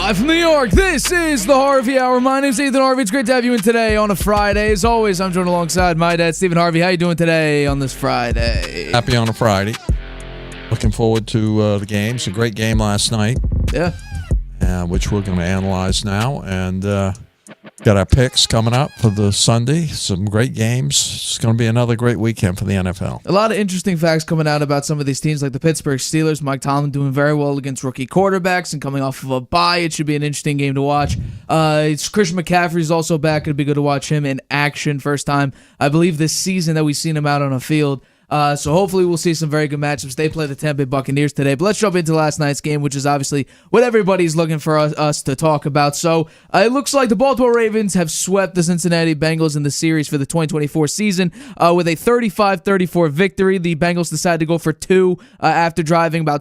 Live from New York, this is the Harvey Hour. My name's Stephen Harvey. It's great to have you in today on a Friday. As always, I'm joined alongside my dad, Stephen Harvey. How you doing today on this Friday? Happy on a Friday. Looking forward to the games. A great game last night. Yeah. Which we're going to analyze now. And got our picks coming up for the Sunday. Some great games. It's going to be another great weekend for the NFL. A lot of interesting facts coming out about some of these teams, like the Pittsburgh Steelers. Mike Tomlin doing very well against rookie quarterbacks and coming off of a bye. It should be an interesting game to watch. Christian McCaffrey is also back. It'd be good to watch him in action. First time, I believe, this season that we've seen him out on a field. So hopefully we'll see some very good matchups. They play the Tampa Bay Buccaneers today. But let's jump into last night's game, which is obviously what everybody's looking for us to talk about. So it looks like the Baltimore Ravens have swept the Cincinnati Bengals in the series for the 2024 season with a 35-34 victory. The Bengals decided to go for two after driving about,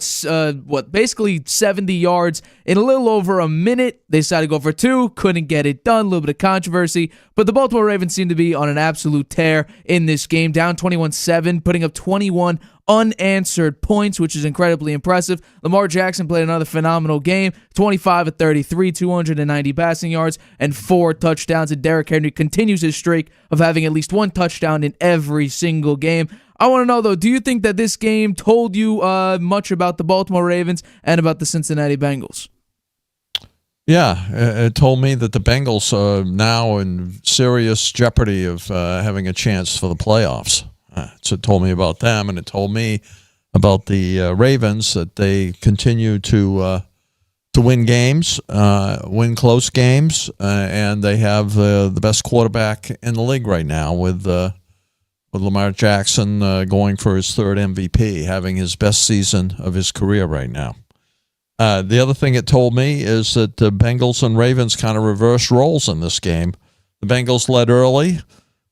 basically 70 yards in a little over a minute. They decided to go for two, couldn't get it done, a little bit of controversy. But the Baltimore Ravens seem to be on an absolute tear in this game, down 21-7, putting up 21 unanswered points, which is incredibly impressive. Lamar Jackson played another phenomenal game, 25 of 33, 290 passing yards, and 4 touchdowns. And Derrick Henry continues his streak of having at least one touchdown in every single game. I want to know, though, do you think that this game told you much about the Baltimore Ravens and about the Cincinnati Bengals? Yeah, it told me that the Bengals are now in serious jeopardy of having a chance for the playoffs. So it told me about them, and it told me about the Ravens, that they continue to win games, win close games, and they have the best quarterback in the league right now with Lamar Jackson going for his third MVP, having his best season of his career right now. The other thing it told me is that the Bengals and Ravens kind of reversed roles in this game. The Bengals led early.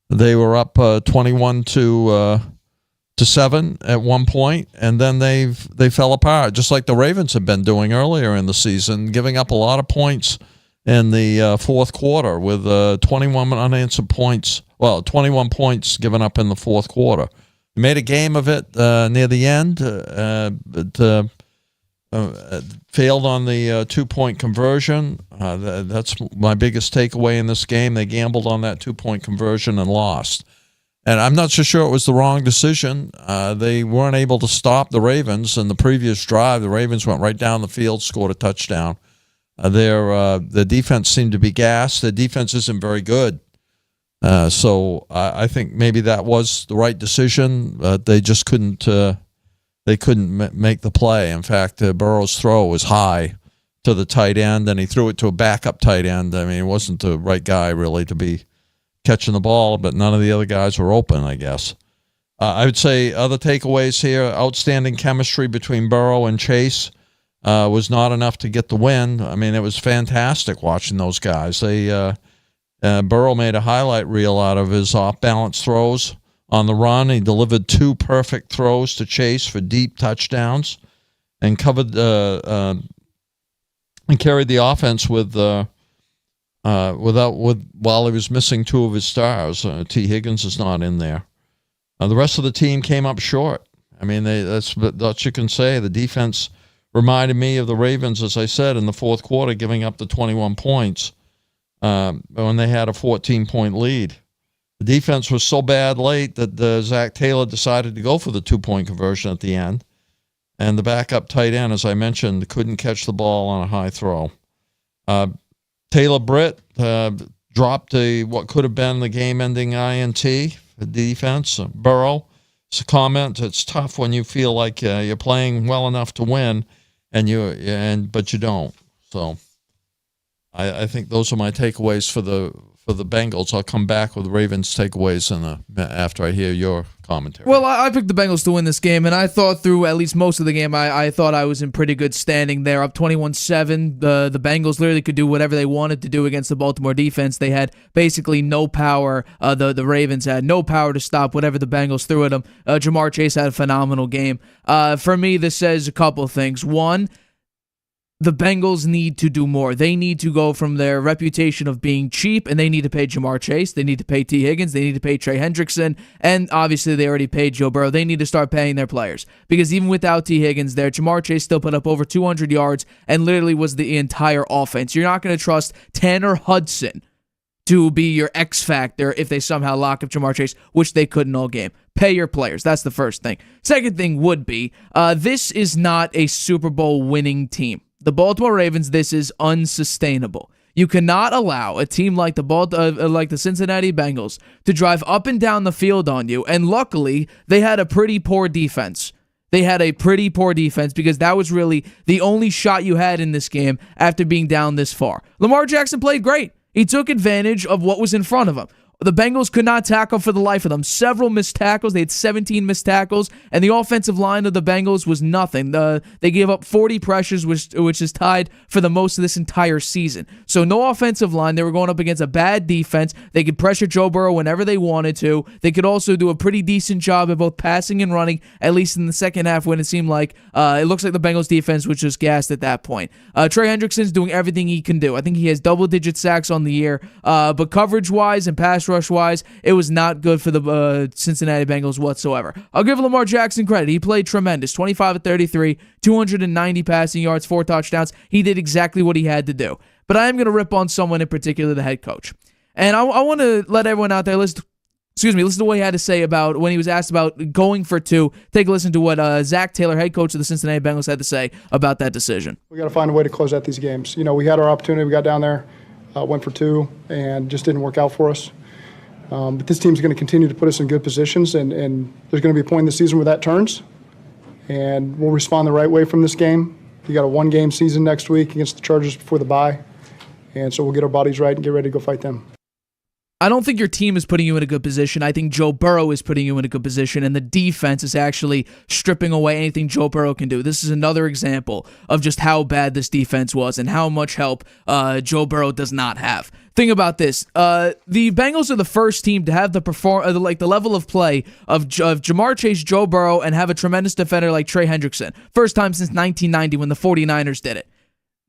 They were up 21-7 at one point, and then they fell apart, just like the Ravens had been doing earlier in the season, giving up a lot of points in the fourth quarter with 21 unanswered points. Well, 21 points given up in the fourth quarter. They made a game of it near the end, but failed on the two-point conversion. That's my biggest takeaway in this game. They gambled on that two-point conversion and lost. And I'm not so sure it was the wrong decision. They weren't able to stop the Ravens in the previous drive. The Ravens went right down the field, scored a touchdown. Their defense seemed to be gassed. Their defense isn't very good. So I think maybe that was the right decision. They just couldn't make the play. In fact, Burrow's throw was high to the tight end, and he threw it to a backup tight end. I mean, he wasn't the right guy, really, to be catching the ball, but none of the other guys were open, I guess. I would say other takeaways here, outstanding chemistry between Burrow and Chase was not enough to get the win. I mean, it was fantastic watching those guys. Burrow made a highlight reel out of his off-balance throws on the run. He delivered 2 perfect throws to Chase for deep touchdowns, and covered and carried the offense while he was missing 2 of his stars. T. Higgins is not in there. The rest of the team came up short. I mean, that's what you can say. The defense reminded me of the Ravens, as I said, in the fourth quarter, giving up the 21 points when they had a 14-point lead. The defense was so bad late that Zach Taylor decided to go for the 2-point conversion at the end. And the backup tight end, as I mentioned, couldn't catch the ball on a high throw. Taylor Britt dropped what could have been the game-ending INT for defense. Burrow, it's a comment. It's tough when you feel like you're playing well enough to win, but you don't. So I think those are my takeaways for the Bengals. I'll come back with Ravens takeaways after I hear your commentary. Well, I picked the Bengals to win this game, and I thought through at least most of the game, I thought I was in pretty good standing there. Up 21-7, the Bengals literally could do whatever they wanted to do against the Baltimore defense. They had basically no power. The Ravens had no power to stop whatever the Bengals threw at them. Jamar Chase had a phenomenal game. For me, this says a couple things. One, the Bengals need to do more. They need to go from their reputation of being cheap, and they need to pay Jamar Chase. They need to pay T. Higgins. They need to pay Trey Hendrickson. And obviously, they already paid Joe Burrow. They need to start paying their players. Because even without T. Higgins there, Jamar Chase still put up over 200 yards and literally was the entire offense. You're not going to trust Tanner Hudson to be your X factor if they somehow lock up Jamar Chase, which they couldn't all game. Pay your players. That's the first thing. Second thing would be, this is not a Super Bowl winning team. The Baltimore Ravens, this is unsustainable. You cannot allow a team like the Cincinnati Bengals to drive up and down the field on you, and luckily, they had a pretty poor defense. They had a pretty poor defense because that was really the only shot you had in this game after being down this far. Lamar Jackson played great. He took advantage of what was in front of him. The Bengals could not tackle for the life of them. Several missed tackles. They had 17 missed tackles, and the offensive line of the Bengals was nothing. They gave up 40 pressures, which is tied for the most of this entire season. So no offensive line. They were going up against a bad defense. They could pressure Joe Burrow whenever they wanted to. They could also do a pretty decent job of both passing and running, at least in the second half when it seemed like it looks like the Bengals defense was just gassed at that point. Trey Hendrickson's doing everything he can do. I think he has double-digit sacks on the year, but coverage-wise and pass rush-wise, it was not good for the Cincinnati Bengals whatsoever. I'll give Lamar Jackson credit. He played tremendous. 25 of 33, 290 passing yards, 4 touchdowns. He did exactly what he had to do. But I am going to rip on someone in particular, the head coach. And I want to let everyone out there listen to what he had to say about when he was asked about going for 2. Take a listen to what Zach Taylor, head coach of the Cincinnati Bengals, had to say about that decision. We got to find a way to close out these games. We had our opportunity. We got down there, went for 2, and just didn't work out for us. But this team's going to continue to put us in good positions, and there's going to be a point in the season where that turns, and we'll respond the right way from this game. You got a 1-game season next week against the Chargers before the bye, and so we'll get our bodies right and get ready to go fight them. I don't think your team is putting you in a good position. I think Joe Burrow is putting you in a good position, and the defense is actually stripping away anything Joe Burrow can do. This is another example of just how bad this defense was and how much help Joe Burrow does not have. Think about this. The Bengals are the first team to have the level of play of Jamar Chase, Joe Burrow, and have a tremendous defender like Trey Hendrickson. First time since 1990 when the 49ers did it.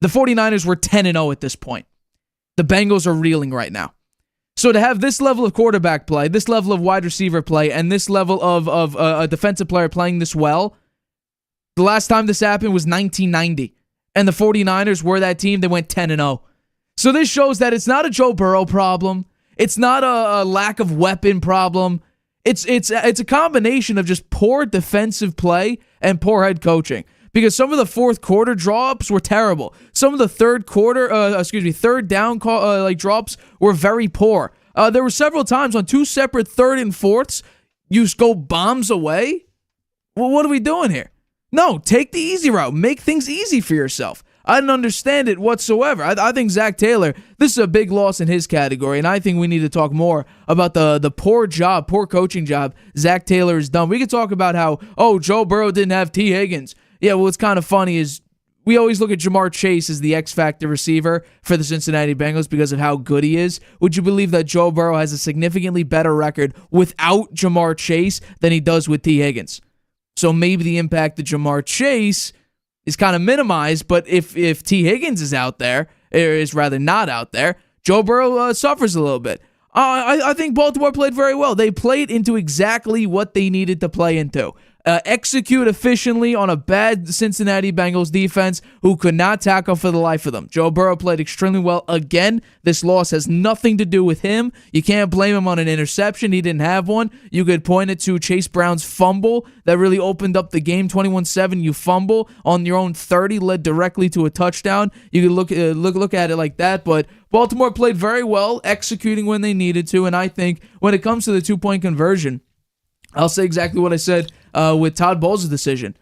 The 49ers were 10-0 at this point. The Bengals are reeling right now. So to have this level of quarterback play, this level of wide receiver play, and this level of a defensive player playing this well, the last time this happened was 1990. And the 49ers were that team that went 10-0. So this shows that it's not a Joe Burrow problem. It's not a lack of weapon problem. It's a combination of just poor defensive play and poor head coaching. Because some of the fourth quarter drops were terrible. Some of the third down drops were very poor. There were several times on 2 separate third and fourths, you just go bombs away. Well, what are we doing here? No, take the easy route. Make things easy for yourself. I didn't understand it whatsoever. I think Zach Taylor, this is a big loss in his category, and I think we need to talk more about the poor coaching job Zach Taylor has done. We could talk about how, Joe Burrow didn't have T. Higgins. Yeah, what's kind of funny is we always look at Jamar Chase as the X-factor receiver for the Cincinnati Bengals because of how good he is. Would you believe that Joe Burrow has a significantly better record without Jamar Chase than he does with T. Higgins? So maybe the impact of Jamar Chase is kind of minimized, but if T. Higgins is out there, or is rather not out there, Joe Burrow suffers a little bit. I think Baltimore played very well. They played into exactly what they needed to play into. Execute efficiently on a bad Cincinnati Bengals defense who could not tackle for the life of them. Joe Burrow played extremely well. Again, this loss has nothing to do with him. You can't blame him on an interception. He didn't have one. You could point it to Chase Brown's fumble that really opened up the game. 21-7, you fumble on your own 30, led directly to a touchdown. You could look at it like that, but Baltimore played very well, executing when they needed to, and I think when it comes to the two-point conversion, I'll say exactly what I said with Todd Bowles' decision.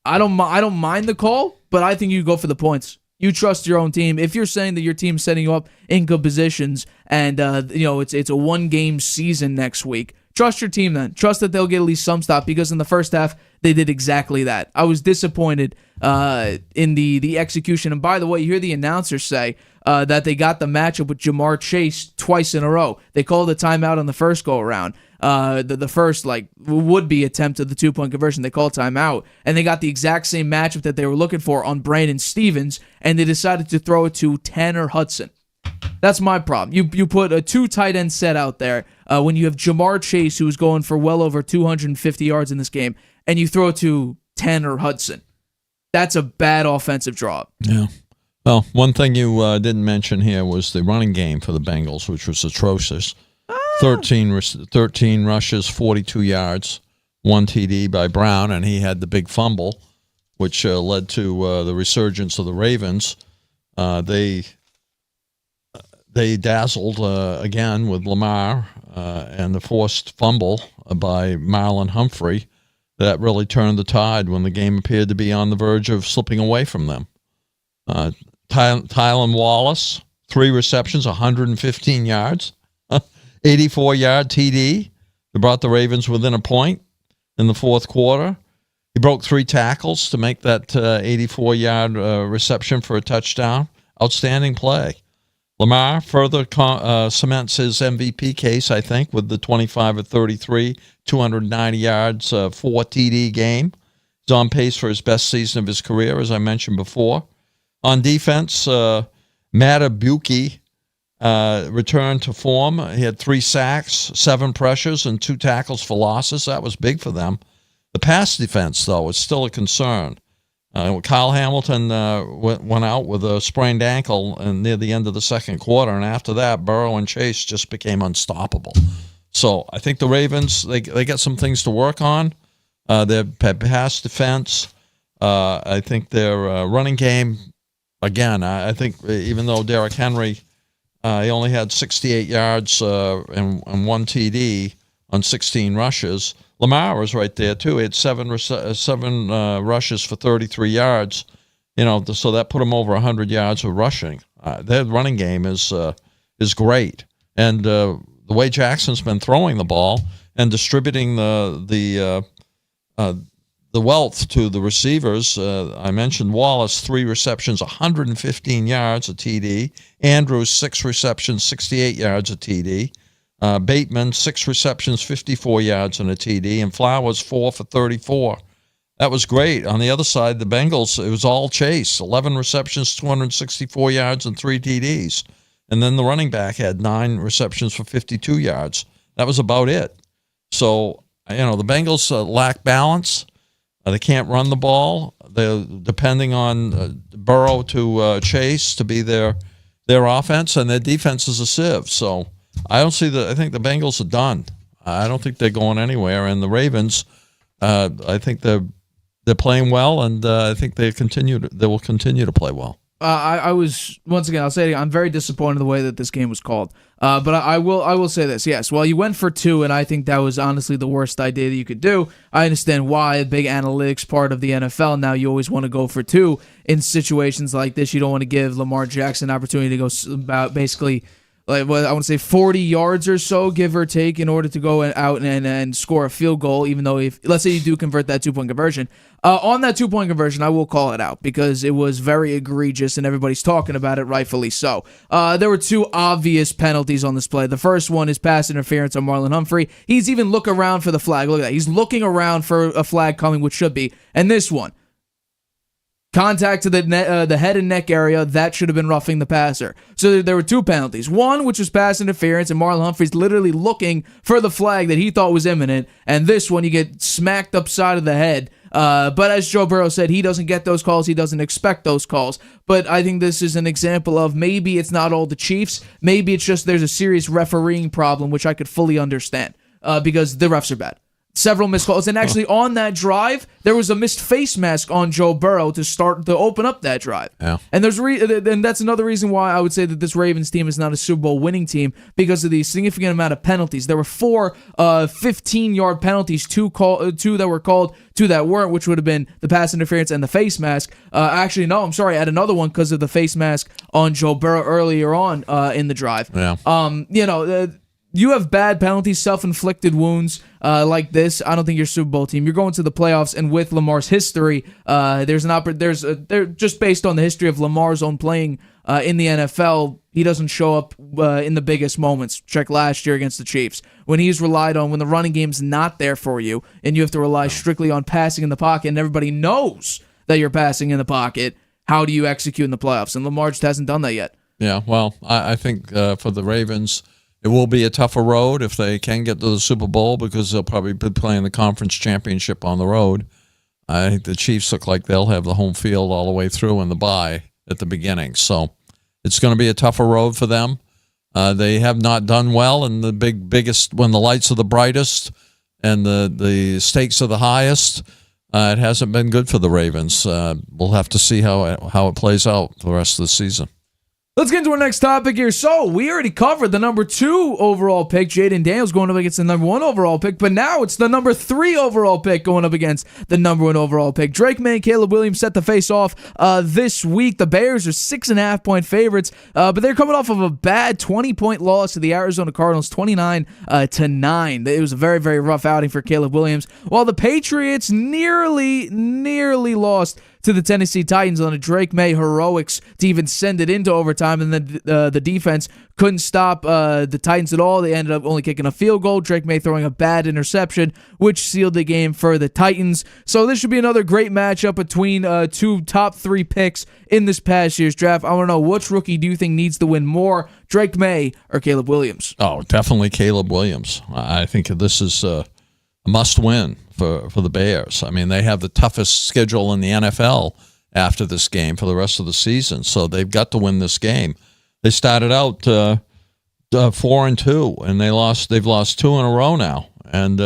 I don't mind the call, but I think you go for the points. You trust your own team. If you're saying that your team's setting you up in good positions and it's a one-game season next week, trust your team then. Trust that they'll get at least some stop because in the first half, they did exactly that. I was disappointed in the execution. And by the way, you hear the announcers say that they got the matchup with Jamar Chase twice in a row. They called a timeout on the first go-around. The first would-be attempt of the two-point conversion, they called timeout, and they got the exact same matchup that they were looking for on Brandon Stevens, and they decided to throw it to Tanner Hudson. That's my problem. You put a two tight end set out there when you have Jamar Chase, who's going for well over 250 yards in this game, and you throw it to Tanner Hudson. That's a bad offensive draw. Yeah. Well, one thing you didn't mention here was the running game for the Bengals, which was atrocious. 13 rushes, 42 yards, 1 TD by Brown, and he had the big fumble, which led to the resurgence of the Ravens. They dazzled again with Lamar and the forced fumble by Marlon Humphrey. That really turned the tide when the game appeared to be on the verge of slipping away from them. Tylan Wallace, 3 receptions, 115 yards. 84-yard TD. They brought the Ravens within a point in the fourth quarter. He broke 3 tackles to make that 84-yard reception for a touchdown. Outstanding play. Lamar further cements his MVP case, I think, with the 25 of 33, 290 yards, 4 TD game. He's on pace for his best season of his career, as I mentioned before. On defense, Matabuki returned to form. He had 3 sacks, 7 pressures, and 2 tackles for losses. That was big for them. The pass defense, though, is still a concern. Kyle Hamilton went out with a sprained ankle near the end of the second quarter, and after that, Burrow and Chase just became unstoppable. So I think the Ravens, they got some things to work on. Their pass defense. I think their running game, again, I think even though Derrick Henry, he only had 68 yards and 1 TD on 16 rushes. Lamar was right there too. He had 7 rushes for 33 yards. So that put him over 100 yards of rushing. Their running game is great, and the way Jackson's been throwing the ball and distributing the wealth to the receivers. I mentioned Wallace, 3 receptions, 115 yards, a TD. Andrews, 6 receptions, 68 yards, a TD. Bateman, 6 receptions, 54 yards, and a TD. And Flowers, 4 for 34. That was great. On the other side, the Bengals, it was all Chase, 11 receptions, 264 yards, and 3 TDs. And then the running back had 9 receptions for 52 yards. That was about it. So, the Bengals lack balance. They can't run the ball. They're depending on Burrow to Chase to be their offense, and their defense is a sieve. So I think the Bengals are done. I don't think they're going anywhere. And the Ravens, I think they're playing well, and I think they will continue to play well. I was, once again, I'll say it again, I'm very disappointed in the way that this game was called. But I will say this, yes. Well, you went for 2, and I think that was honestly the worst idea that you could do. I understand why, a big analytics part of the NFL. Now you always want to go for 2 in situations like this. You don't want to give Lamar Jackson an opportunity to go about basically I want to say 40 yards or so, give or take, in order to go out and score a field goal, even though let's say you do convert that 2-point conversion. On that 2-point conversion, I will call it out because it was very egregious and everybody's talking about it, rightfully so. There were 2 obvious penalties on this play. The first one is pass interference on Marlon Humphrey. He's even looking around for the flag. Look at that. He's looking around for a flag coming, which should be. And this one, contact to the head and neck area, that should have been roughing the passer. So there were 2 penalties. One, which was pass interference, and Marlon Humphrey's literally looking for the flag that he thought was imminent. And this one, you get smacked upside of the head. But as Joe Burrow said, he doesn't get those calls. He doesn't expect those calls. But I think this is an example of maybe it's not all the Chiefs. Maybe it's just there's a serious refereeing problem, which I could fully understand because the refs are bad. Several missed calls, and actually on that drive, there was a missed face mask on Joe Burrow to open up that drive. Yeah. And and that's another reason why I would say that this Ravens team is not a Super Bowl winning team because of the significant amount of penalties. There were 4 15-yard penalties, 2 that were called, 2 that weren't, which would have been the pass interference and the face mask. Actually, no, I'm sorry, I had another one because of the face mask on Joe Burrow earlier on in the drive. Yeah. You have bad penalties, self-inflicted wounds like this. I don't think you're a Super Bowl team. You're going to the playoffs, and with Lamar's history, just based on the history of Lamar's own playing in the NFL, he doesn't show up in the biggest moments. Check last year against the Chiefs. When he's relied on, when the running game's not there for you, and you have to rely strictly on passing in the pocket, and everybody knows that you're passing in the pocket, how do you execute in the playoffs? And Lamar just hasn't done that yet. Yeah, well, I think for the Ravens, it will be a tougher road if they can get to the Super Bowl because they'll probably be playing the conference championship on the road. I think the Chiefs look like they'll have the home field all the way through and the bye at the beginning. So it's going to be a tougher road for them. They have not done well in the biggest when the lights are the brightest and the stakes are the highest. It hasn't been good for the Ravens. We'll have to see how it plays out for the rest of the season. Let's get into our next topic here. So, we already covered the number 2 overall pick, Jaden Daniels, going up against the number 1 overall pick, but now it's the number 3 overall pick going up against the number 1 overall pick. Drake May and Caleb Williams set the face off this week. The Bears are 6.5-point favorites, but they're coming off of a bad 20-point loss to the Arizona Cardinals, 29-9. It was a very, very rough outing for Caleb Williams, while the Patriots nearly lost to the Tennessee Titans on a Drake May heroics to even send it into overtime, and then the defense couldn't stop the Titans at all. They ended up only kicking a field goal. Drake May throwing a bad interception, which sealed the game for the Titans. So this should be another great matchup between 2 top 3 picks in this past year's draft. I want to know, which rookie do you think needs to win more, Drake May or Caleb Williams? Oh, definitely Caleb Williams. I think this is a must-win for the Bears. I mean, they have the toughest schedule in the NFL after this game for the rest of the season, so they've got to win this game. They started out 4-2, and they've lost 2 in a row now, and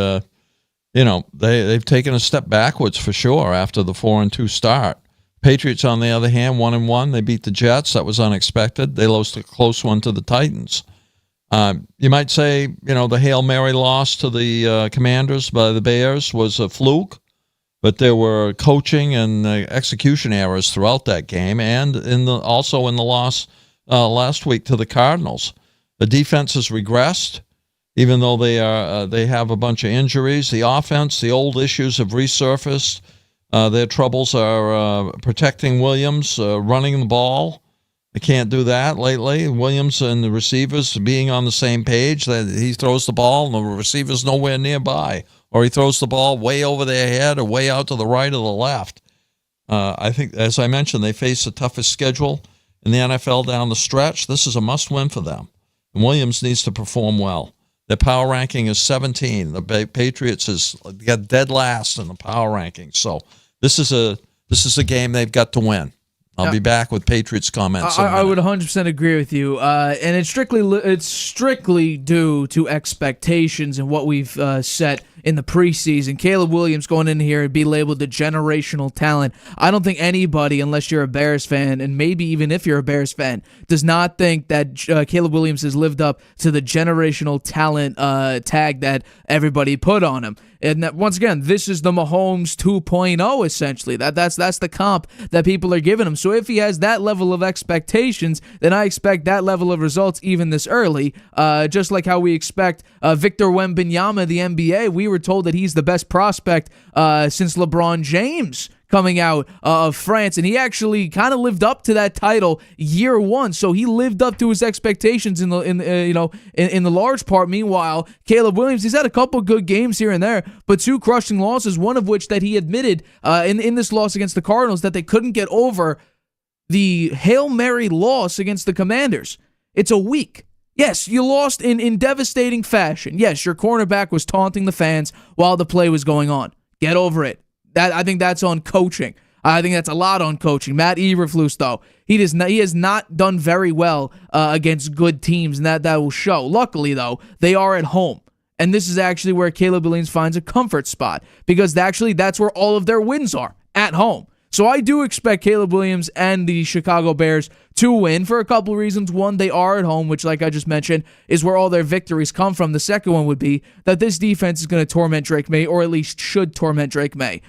they've taken a step backwards for sure after the 4-2 start. Patriots, on the other hand, 1-1. They beat the Jets. That was unexpected. They lost a close one to the Titans. You might say, the Hail Mary loss to the Commanders by the Bears was a fluke, but there were coaching and execution errors throughout that game, and also in the loss last week to the Cardinals. The defense has regressed, even though they have a bunch of injuries. The offense, the old issues have resurfaced. Their troubles are protecting Williams, running the ball. They can't do that lately. Williams and the receivers being on the same page, that he throws the ball and the receiver's nowhere nearby, or he throws the ball way over their head or way out to the right or the left. I think, as I mentioned, they face the toughest schedule in the NFL down the stretch. This is a must-win for them, and Williams needs to perform well. Their power ranking is 17. The Patriots got dead last in the power ranking. So this is a game they've got to win. I'll be back with Patriots comments. I would 100% agree with you, and it's strictly due to expectations and what we've set in the preseason. Caleb Williams going in here and be labeled the generational talent. I don't think anybody, unless you're a Bears fan, and maybe even if you're a Bears fan, does not think that Caleb Williams has lived up to the generational talent tag that everybody put on him. And that, once again, this is the Mahomes 2.0 essentially. That's the comp that people are giving him. So if he has that level of expectations, then I expect that level of results even this early. Just like how we expect Victor Wembanyama, the NBA, we were told that he's the best prospect since LeBron James coming out of France, and he actually kind of lived up to that title year one. So he lived up to his expectations in the large part. Meanwhile, Caleb Williams, he's had a couple good games here and there, but 2 crushing losses. One of which that he admitted in this loss against the Cardinals that they couldn't get over the Hail Mary loss against the Commanders. It's a week. Yes, you lost in devastating fashion. Yes, your cornerback was taunting the fans while the play was going on. Get over it. I think that's on coaching. I think that's a lot on coaching. Matt Eberflus, though, he has not done very well against good teams, and that will show. Luckily, though, they are at home. And this is actually where Caleb Williams finds a comfort spot, because that's where all of their wins are, at home. So I do expect Caleb Williams and the Chicago Bears to win for a couple of reasons. One, they are at home, which, like I just mentioned, is where all their victories come from. The second one would be that this defense is going to torment Drake May, or at least should torment Drake May.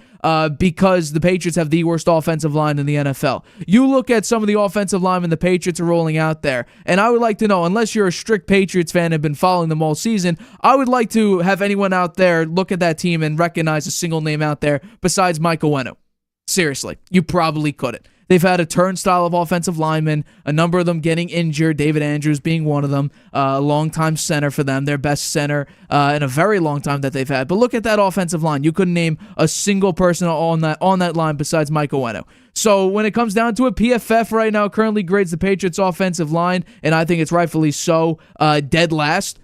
Because the Patriots have the worst offensive line in the NFL. You look at some of the offensive linemen the Patriots are rolling out there, and I would like to know, unless you're a strict Patriots fan and have been following them all season, I would like to have anyone out there look at that team and recognize a single name out there besides Mike Owenu. Seriously, you probably couldn't. They've had a turnstile of offensive linemen, a number of them getting injured, David Andrews being one of them, a longtime center for them, their best center in a very long time that they've had. But look at that offensive line. You couldn't name a single person on that line besides Mike Owenu. So when it comes down to it, PFF right now currently grades the Patriots' offensive line, and I think it's rightfully so, dead last,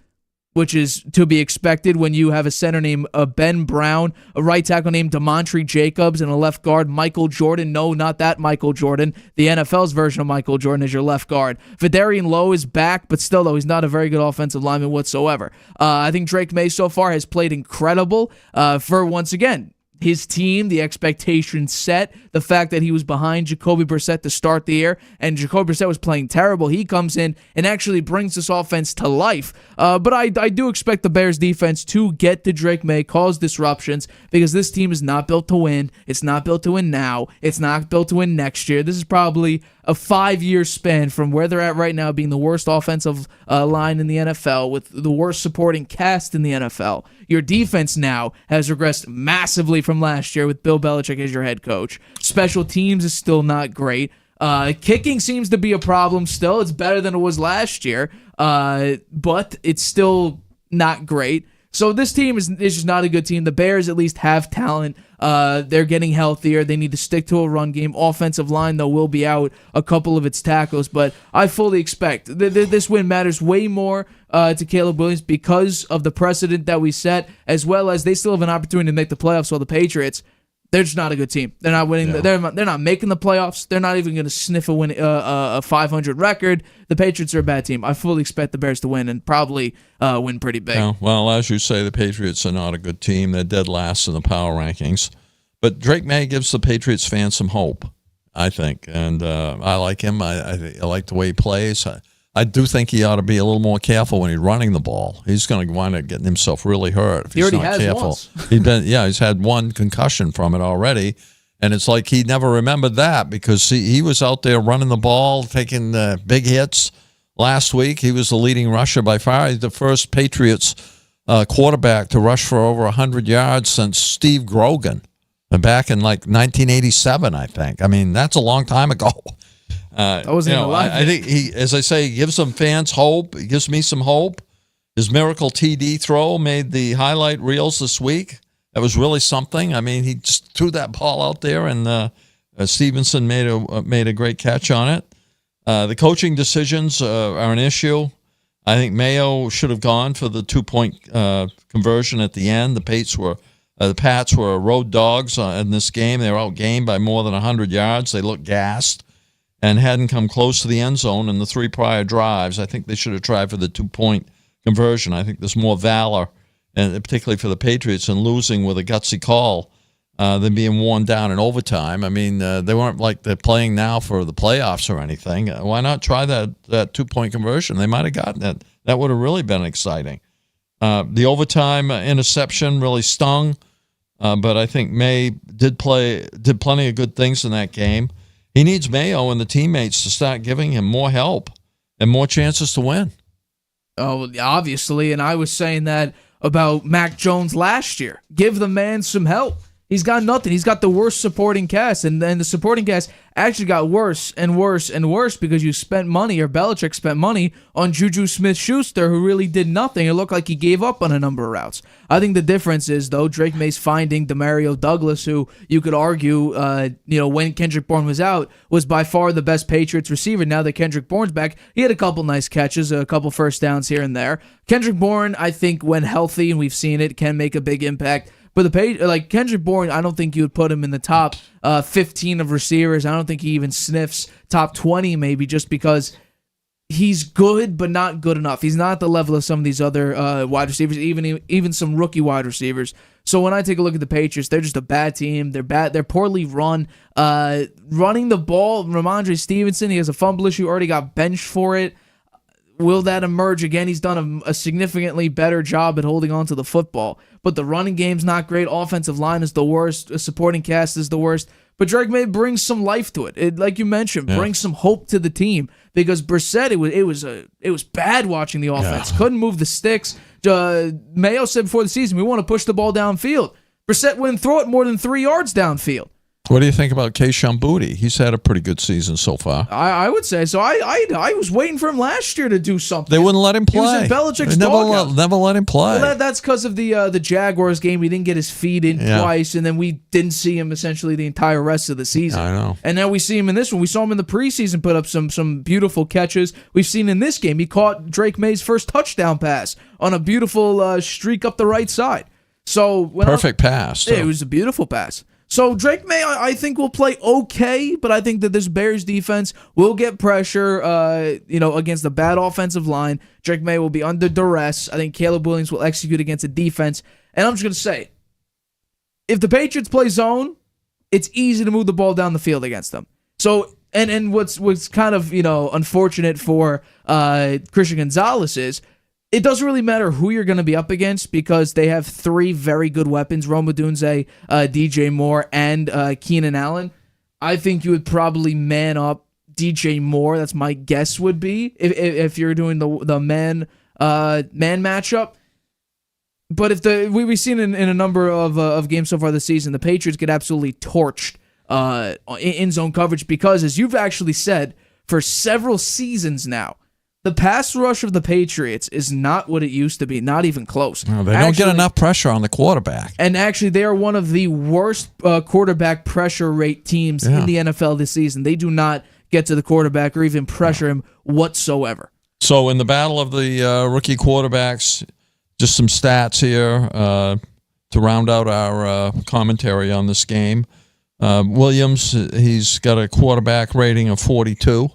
which is to be expected when you have a center named Ben Brown, a right tackle named Demontre Jacobs, and a left guard, Michael Jordan. No, not that Michael Jordan. The NFL's version of Michael Jordan is your left guard. Vidarian Lowe is back, but still, though, he's not a very good offensive lineman whatsoever. I think Drake May so far has played incredible for, once again, his team, the expectations set, the fact that he was behind Jacoby Brissett to start the year, and Jacoby Brissett was playing terrible. He comes in and actually brings this offense to life. But I do expect the Bears defense to get to Drake May, cause disruptions, because this team is not built to win. It's not built to win now. It's not built to win next year. This is probably a 5-year span from where they're at right now, being the worst offensive line in the NFL with the worst supporting cast in the NFL. Your defense now has regressed massively from last year with Bill Belichick as your head coach. Special teams is still not great. Kicking seems to be a problem still. It's better than it was last year, but it's still not great. So this team is just not a good team. The Bears at least have talent. They're getting healthier. They need to stick to a run game. Offensive line, though, will be out a couple of its tackles, but I fully expect this win matters way more to Caleb Williams because of the precedent that we set, as well as they still have an opportunity to make the playoffs. While the Patriots, they're just not a good team. They're not winning. Yeah. They're not making the playoffs. They're not even going to sniff a 500 record. The Patriots are a bad team. I fully expect the Bears to win and probably win pretty big. Yeah, well, as you say, the Patriots are not a good team. They're dead last in the power rankings. But Drake May gives the Patriots fans some hope, I think. And I like him. I like the way he plays. I do think he ought to be a little more careful when he's running the ball. He's going to wind up getting himself really hurt if he's not careful. He's had one concussion from it already, and it's like he never remembered that because he was out there running the ball, taking big hits. Last week, he was the leading rusher by far. He's the first Patriots quarterback to rush for over 100 yards since Steve Grogan, back in like 1987, I think. I mean, that's a long time ago. I wasn't even alive. I think he, as I say, he gives some fans hope. He gives me some hope. His miracle TD throw made the highlight reels this week. That was really something. I mean, he just threw that ball out there, and Stevenson made a great catch on it. The coaching decisions are an issue. I think Mayo should have gone for the 2-point conversion at the end. The Pats were road dogs in this game. They were outgained by more than 100 yards. They looked gassed and hadn't come close to the end zone in the 3 prior drives. I think they should have tried for the 2-point conversion. I think there's more valor, and particularly for the Patriots, in losing with a gutsy call than being worn down in overtime. I mean, they weren't like they're playing now for the playoffs or anything. Why not try that 2-point conversion? They might have gotten it. That would have really been exciting. The overtime interception really stung, but I think May did plenty of good things in that game. He needs Mayo and the teammates to start giving him more help and more chances to win. Oh, obviously, and I was saying that about Mac Jones last year. Give the man some help. He's got nothing. He's got the worst supporting cast, and then the supporting cast actually got worse and worse and worse because you spent money, or Belichick spent money, on Juju Smith-Schuster, who really did nothing. It looked like he gave up on a number of routes. I think the difference is, though, Drake May's finding Demario Douglas, who you could argue, when Kendrick Bourne was out, was by far the best Patriots receiver. Now that Kendrick Bourne's back, he had a couple nice catches, a couple first downs here and there. Kendrick Bourne, I think, when healthy, and we've seen it, can make a big impact. But Kendrick Bourne, I don't think you would put him in the top 15 of receivers. I don't think he even sniffs top 20 maybe, just because he's good but not good enough. He's not at the level of some of these other wide receivers, even some rookie wide receivers. So when I take a look at the Patriots, they're just a bad team. They're bad. They're poorly run. Running the ball, Ramondre Stevenson, he has a fumble issue, already got benched for it. Will that emerge again? He's done a significantly better job at holding on to the football. But the running game's not great. Offensive line is the worst. A supporting cast is the worst. But Drake May brings some life to it. It, like you mentioned, brings some hope to the team. Because Brissett, it was bad watching the offense. Yeah. Couldn't move the sticks. Mayo said before the season, we want to push the ball downfield. Brissett wouldn't throw it more than 3 yards downfield. What do you think about Kayshon Boutte? He's had a pretty good season so far. I would say so. I was waiting for him last year to do something. They wouldn't let him play. He was in Belichick's never let him play. Well, that's because of the Jaguars game. He didn't get his feet in twice, and then we didn't see him essentially the entire rest of the season. I know. And now we see him in this one. We saw him in the preseason put up some beautiful catches. We've seen in this game, he caught Drake May's first touchdown pass on a beautiful streak up the right side. So perfect pass. Yeah, it was a beautiful pass. So Drake May, I think, will play okay, but I think that this Bears defense will get pressure, against the bad offensive line. Drake May will be under duress. I think Caleb Williams will execute against a defense. And I'm just going to say, if the Patriots play zone, it's easy to move the ball down the field against them. So, and what's kind of, unfortunate for Christian Gonzalez is, it doesn't really matter who you're going to be up against because they have 3 very good weapons, Rome Odunze, DJ Moore, and Keenan Allen. I think you would probably man up DJ Moore. That's my guess would be if you're doing the man matchup. But if we've seen in a number of games so far this season, the Patriots get absolutely torched in zone coverage because, as you've actually said, for several seasons now, the pass rush of the Patriots is not what it used to be, not even close. No, they don't get enough pressure on the quarterback. And actually, they are one of the worst quarterback pressure rate teams in the NFL this season. They do not get to the quarterback or even pressure him whatsoever. So in the battle of the rookie quarterbacks, just some stats here to round out our commentary on this game. Williams, he's got a quarterback rating of 42.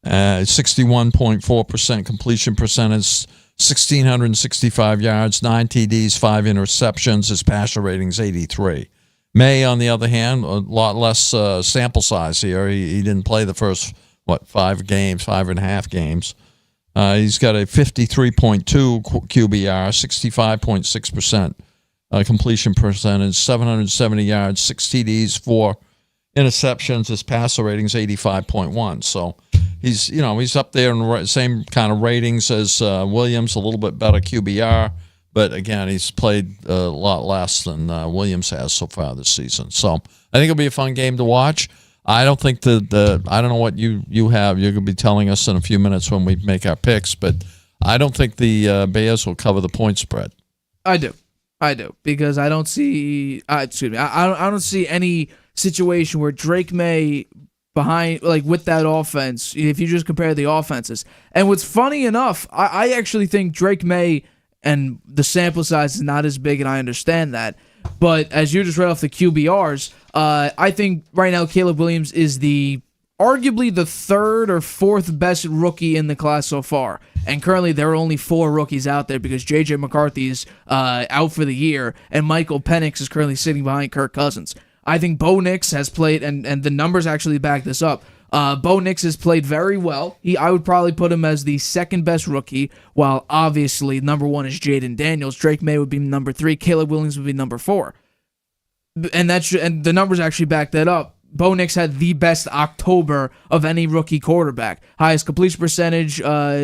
61.4% completion percentage, 1,665 yards, 9 TDs, 5 interceptions. His passer rating's 83. May, on the other hand, a lot less sample size here. He didn't play the first, 5.5 games. He's got a 53.2 QBR, 65.6% completion percentage, 770 yards, 6 TDs, 4 interceptions. His passer rating's 85.1. So he's up there in the same kind of ratings as Williams, a little bit better QBR, but again, he's played a lot less than Williams has so far this season. So I think it'll be a fun game to watch. I don't think I don't know what you have. You're going to be telling us in a few minutes when we make our picks, but I don't think the Bears will cover the point spread. I do, because I don't see. I don't see any situation where Drake May behind, with that offense, if you just compare the offenses. And what's funny enough, I actually think Drake May, and the sample size is not as big, and I understand that, but as you just read off the QBRs, I think right now Caleb Williams is arguably the 3rd or 4th best rookie in the class so far. And currently there are only 4 rookies out there because J.J. McCarthy is out for the year, and Michael Penix is currently sitting behind Kirk Cousins. I think Bo Nix has played, and the numbers actually back this up. Bo Nix has played very well. I would probably put him as the second best rookie, while obviously number 1 is Jaden Daniels. Drake May would be number 3. Caleb Williams would be number 4. And the numbers actually back that up. Bo Nix had the best October of any rookie quarterback. Highest completion percentage,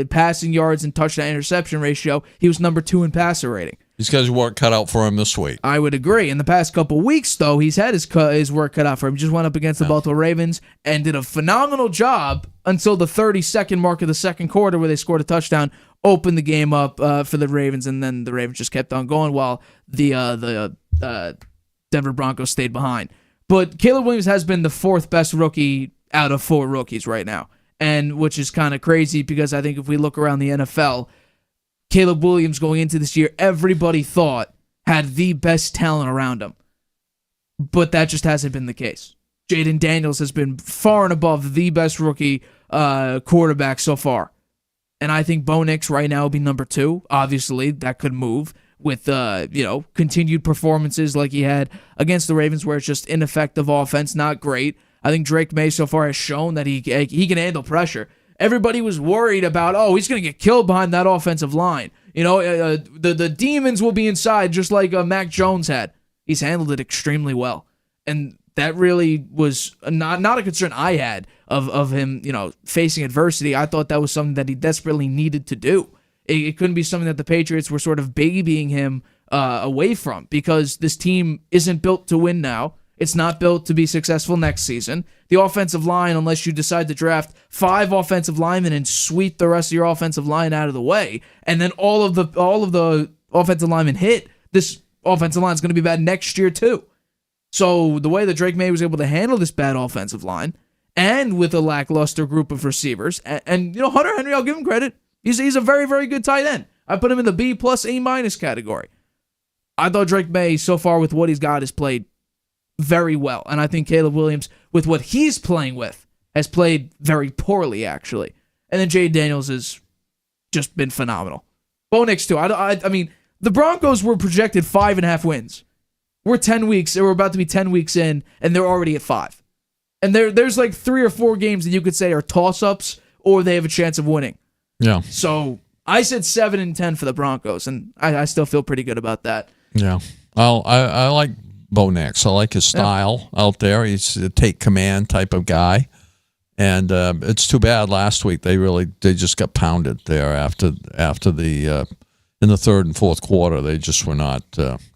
passing yards, and touchdown interception ratio. He was number 2 in passer rating. These guys weren't cut out for him this week. I would agree. In the past couple weeks, though, he's had his work cut out for him. He just went up against the Baltimore Ravens and did a phenomenal job until the 30-second mark of the second quarter where they scored a touchdown, opened the game up for the Ravens, and then the Ravens just kept on going while the Denver Broncos stayed behind. But Caleb Williams has been the 4th best rookie out of 4 rookies right now, and which is kind of crazy because I think if we look around the NFL, Caleb Williams going into this year, everybody thought had the best talent around him. But that just hasn't been the case. Jaden Daniels has been far and above the best rookie quarterback so far. And I think Bo Nix right now will be number 2. Obviously, that could move with continued performances like he had against the Ravens where it's just ineffective offense, not great. I think Drake May so far has shown that he can handle pressure. Everybody was worried about, he's going to get killed behind that offensive line. The demons will be inside just like Mac Jones had. He's handled it extremely well. And that really was not a concern I had of him, facing adversity. I thought that was something that he desperately needed to do. It couldn't be something that the Patriots were sort of babying him away from because this team isn't built to win now. It's not built to be successful next season. The offensive line, unless you decide to draft 5 offensive linemen and sweep the rest of your offensive line out of the way, and then all of the offensive linemen hit, this offensive line is going to be bad next year too. So the way that Drake May was able to handle this bad offensive line, and with a lackluster group of receivers, and Hunter Henry, I'll give him credit. He's a very, very good tight end. I put him in the B+ A- category. I thought Drake May, so far with what he's got, has played very well. And I think Caleb Williams, with what he's playing with, has played very poorly, actually. And then Jaden Daniels has just been phenomenal. Bo Nix, too. I mean, the Broncos were projected 5.5 wins. We're about to be 10 weeks in, and they're already at 5. And there's like 3 or 4 games that you could say are toss-ups, or they have a chance of winning. Yeah. So I said 7-10 for the Broncos, and I still feel pretty good about that. Yeah. I like Bo Nix. I like his style out there. He's a take command type of guy. And it's too bad last week they just got pounded there after the in the third and fourth quarter. They just were not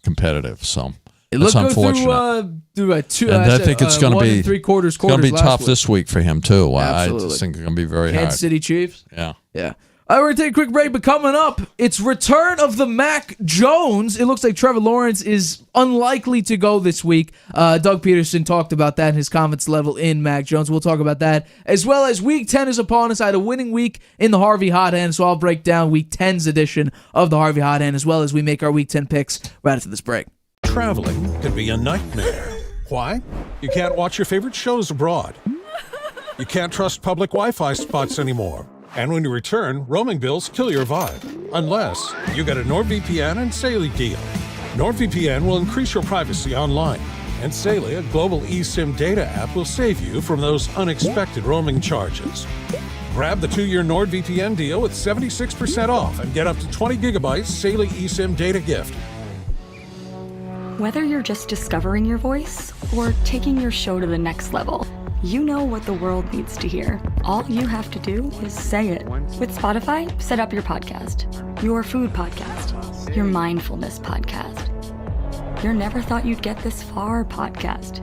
competitive. So it's unfortunate. I think it's going to be 3/4 going to be tough week. this week for him too. Absolutely. I just think it's going to be very hard. Kansas City Chiefs. Yeah. All right, we're going to take a quick break, but coming up, it's return of the Mac Jones. It looks like Trevor Lawrence is unlikely to go this week. Doug Peterson talked about that in his comments level in Mac Jones. We'll talk about that, as well as Week 10 is upon us. I had a winning week in the Harvey Hot Hand, so I'll break down Week 10's edition of the Harvey Hot Hand, as well as we make our Week 10 picks right after this break. Traveling can be a nightmare. Why? You can't watch your favorite shows abroad. You can't trust public Wi-Fi spots anymore. And when you return, roaming bills kill your vibe. Unless you get a NordVPN and Saley deal. NordVPN will increase your privacy online. And Saley, a global eSIM data app, will save you from those unexpected roaming charges. Grab the 2-year NordVPN deal with 76% off and get up to 20 gigabytes Saley eSIM data gift. Whether you're just discovering your voice or taking your show to the next level, you know what the world needs to hear. All you have to do is say it. With Spotify, set up your podcast. Your food podcast. Your mindfulness podcast. Your never thought you'd get this far podcast.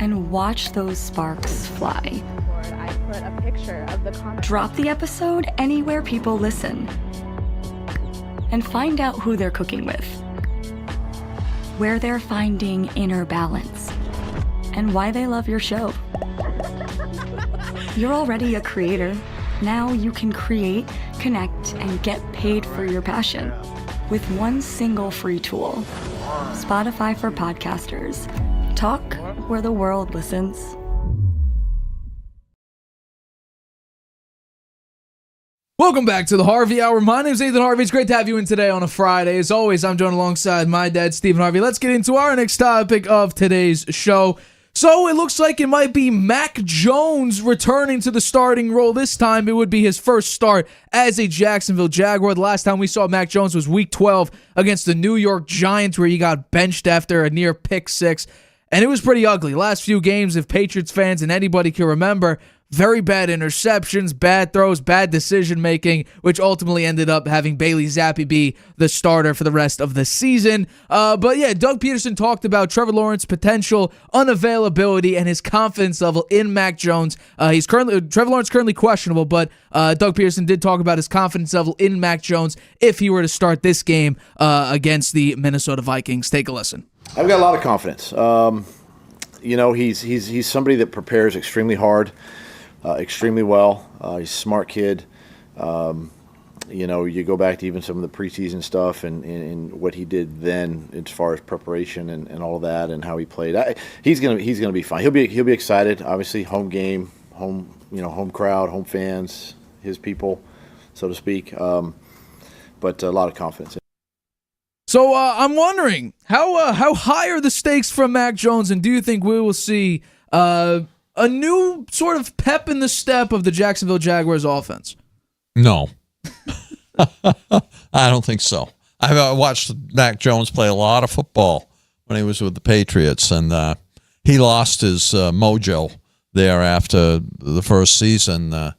And watch those sparks fly. I put a picture of the content. Drop the episode anywhere people listen. And find out who they're cooking with. Where they're finding inner balance. And why they love your show. You're already a creator. Now you can create, connect, and get paid for your passion with one single free tool. Spotify for podcasters. Talk where the world listens. Welcome back to the Harvey Hour. My name is Nathan Harvey. It's great to have you in today on a Friday. As always, I'm joined alongside my dad, Stephen Harvey. Let's get into our next topic of today's show. So it looks like it might be Mac Jones returning to the starting role this time. It would be his first start as a Jacksonville Jaguar. The last time we saw Mac Jones was Week 12 against the New York Giants, where he got benched after a near pick six. And it was pretty ugly. Last few games, if Patriots fans and anybody can remember, very bad interceptions, bad throws, bad decision-making, which ultimately ended up having Bailey Zappi be the starter for the rest of the season. But yeah, Doug Peterson talked about Trevor Lawrence's potential unavailability and his confidence level in Mac Jones. Trevor Lawrence currently questionable, but Doug Peterson did talk about his confidence level in Mac Jones if he were to start this game against the Minnesota Vikings. Take a listen. I've got a lot of confidence. He's somebody that prepares extremely hard. Extremely well. He's a smart kid. You go back to even some of the preseason stuff and what he did then as far as preparation and all of that and how he played. He's gonna be fine. He'll be excited. Obviously, home game, home crowd, home fans, his people, so to speak. But a lot of confidence. So I'm wondering how high are the stakes from Mac Jones, and do you think we will see a new sort of pep in the step of the Jacksonville Jaguars offense? No. I don't think so. I watched Mac Jones play a lot of football when he was with the Patriots, and he lost his mojo there after the first season.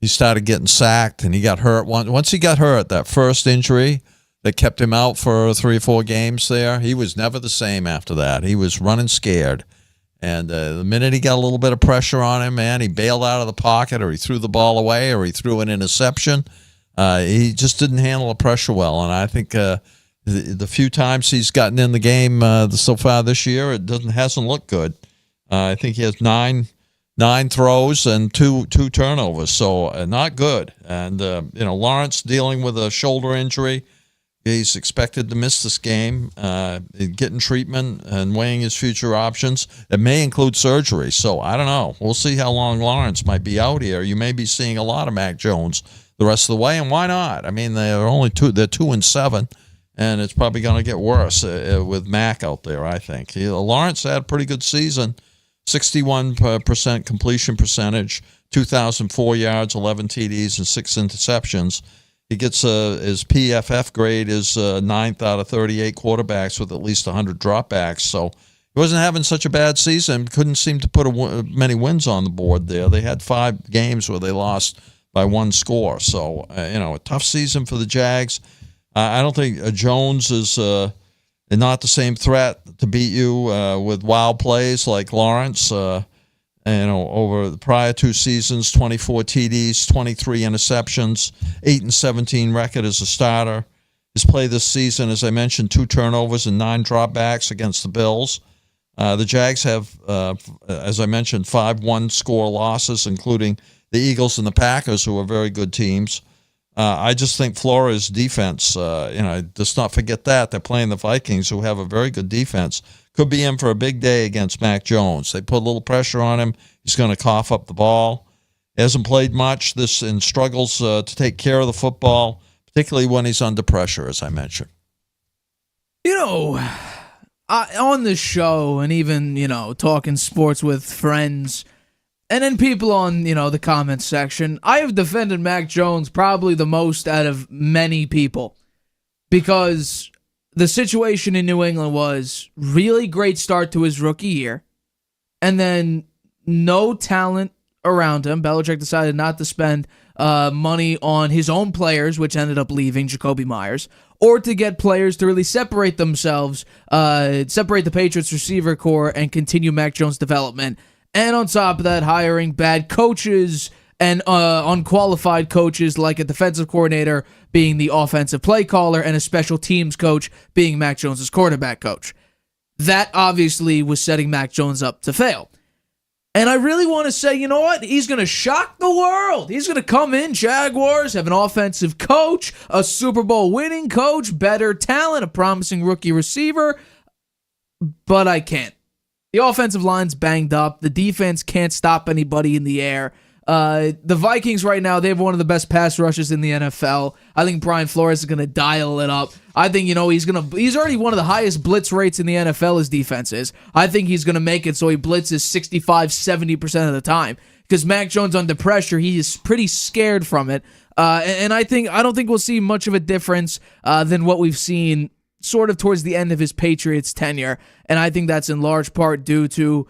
He started getting sacked, and he got hurt. Once he got hurt, that first injury that kept him out for 3 or 4 games there, he was never the same after that. He was running scared. And the minute he got a little bit of pressure on him, man, he bailed out of the pocket, or he threw the ball away, or he threw an interception. He just didn't handle the pressure well. And I think the few times he's gotten in the game so far this year, it hasn't looked good. I think he has nine throws and two turnovers, so not good. And Lawrence dealing with a shoulder injury. He's expected to miss this game, getting treatment and weighing his future options. It may include surgery, so I don't know. We'll see how long Lawrence might be out here. You may be seeing a lot of Mac Jones the rest of the way, and why not? I mean, they're 2-7, and it's probably going to get worse with Mac out there, I think. Lawrence had a pretty good season, 61% completion percentage, 2,004 yards, 11 TDs, and 6 interceptions. He gets his PFF grade is 9th out of 38 quarterbacks with at least 100 dropbacks. So he wasn't having such a bad season. Couldn't seem to put many wins on the board there. They had 5 games where they lost by 1 score. So, a tough season for the Jags. I don't think Jones is not the same threat to beat you with wild plays like Lawrence. Over the prior 2 seasons, 24 TDs, 23 interceptions, 8-17 record as a starter. His play this season, as I mentioned, 2 turnovers and 9 dropbacks against the Bills. The Jags have, as I mentioned, 5 one-score losses, including the Eagles and the Packers, who are very good teams. I just think Flores' defense, let's not forget that. They're playing the Vikings, who have a very good defense. Could be in for a big day against Mac Jones. They put a little pressure on him. He's going to cough up the ball. He hasn't played much and struggles to take care of the football, particularly when he's under pressure, as I mentioned. On this show and even, talking sports with friends and then people on, the comments section, I have defended Mac Jones probably the most out of many people because the situation in New England was really great start to his rookie year, and then no talent around him. Belichick decided not to spend money on his own players, which ended up leaving Jacoby Myers, or to get players to really separate themselves, separate the Patriots receiver core, and continue Mac Jones' development. And on top of that, hiring bad coaches and unqualified coaches like a defensive coordinator being the offensive play caller and a special teams coach being Mac Jones' quarterback coach. That obviously was setting Mac Jones up to fail. And I really want to say, you know what? He's going to shock the world. He's going to come in, Jaguars, have an offensive coach, a Super Bowl winning coach, better talent, a promising rookie receiver. But I can't. The offensive line's banged up. The defense can't stop anybody in the air. The Vikings right now, they have one of the best pass rushes in the NFL. I think Brian Flores is going to dial it up. I think, he's already one of the highest blitz rates in the NFL, his defense is. I think he's going to make it so he blitzes 65-70% of the time. Because Mac Jones under pressure, he is pretty scared from it. And I don't think we'll see much of a difference than what we've seen sort of towards the end of his Patriots tenure. And I think that's in large part due to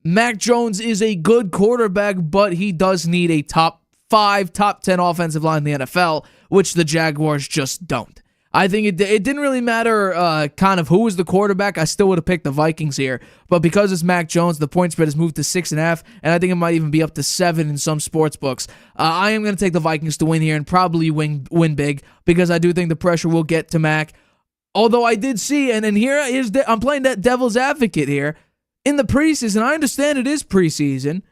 Mac Jones is a good quarterback, but he does need a top 5, top 10 offensive line in the NFL, which the Jaguars just don't. I think it didn't really matter kind of who was the quarterback. I still would have picked the Vikings here. But because it's Mac Jones, the point spread has moved to 6.5, and I think it might even be up to 7 in some sports books. I am going to take the Vikings to win here and probably win big because I do think the pressure will get to Mac. Although I did see, and I'm playing that devil's advocate here, in the preseason, I understand it is preseason,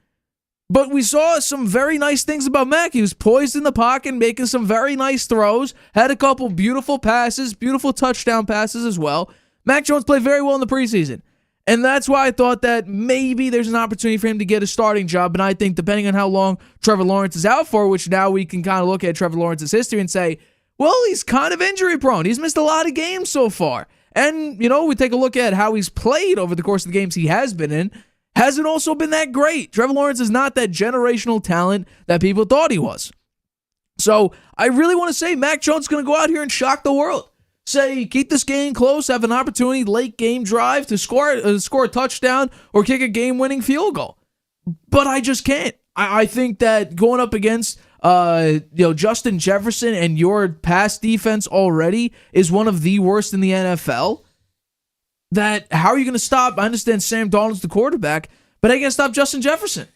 but we saw some very nice things about Mac. He was poised in the pocket, making some very nice throws, had a couple beautiful passes, beautiful touchdown passes as well. Mac Jones played very well in the preseason, and that's why I thought that maybe there's an opportunity for him to get a starting job, and I think depending on how long Trevor Lawrence is out for, which now we can kind of look at Trevor Lawrence's history and say, well, he's kind of injury prone. He's missed a lot of games so far. And, we take a look at how he's played over the course of the games he has been in. Hasn't also been that great. Trevor Lawrence is not that generational talent that people thought he was. So I really want to say Mac Jones is going to go out here and shock the world. Say, keep this game close, have an opportunity, late game drive to score a touchdown or kick a game-winning field goal. But I just can't. I think that going up against Justin Jefferson and your pass defense already is one of the worst in the NFL. That how are you going to stop? I understand Sam Darnold's the quarterback, but how are you going to stop Justin Jefferson?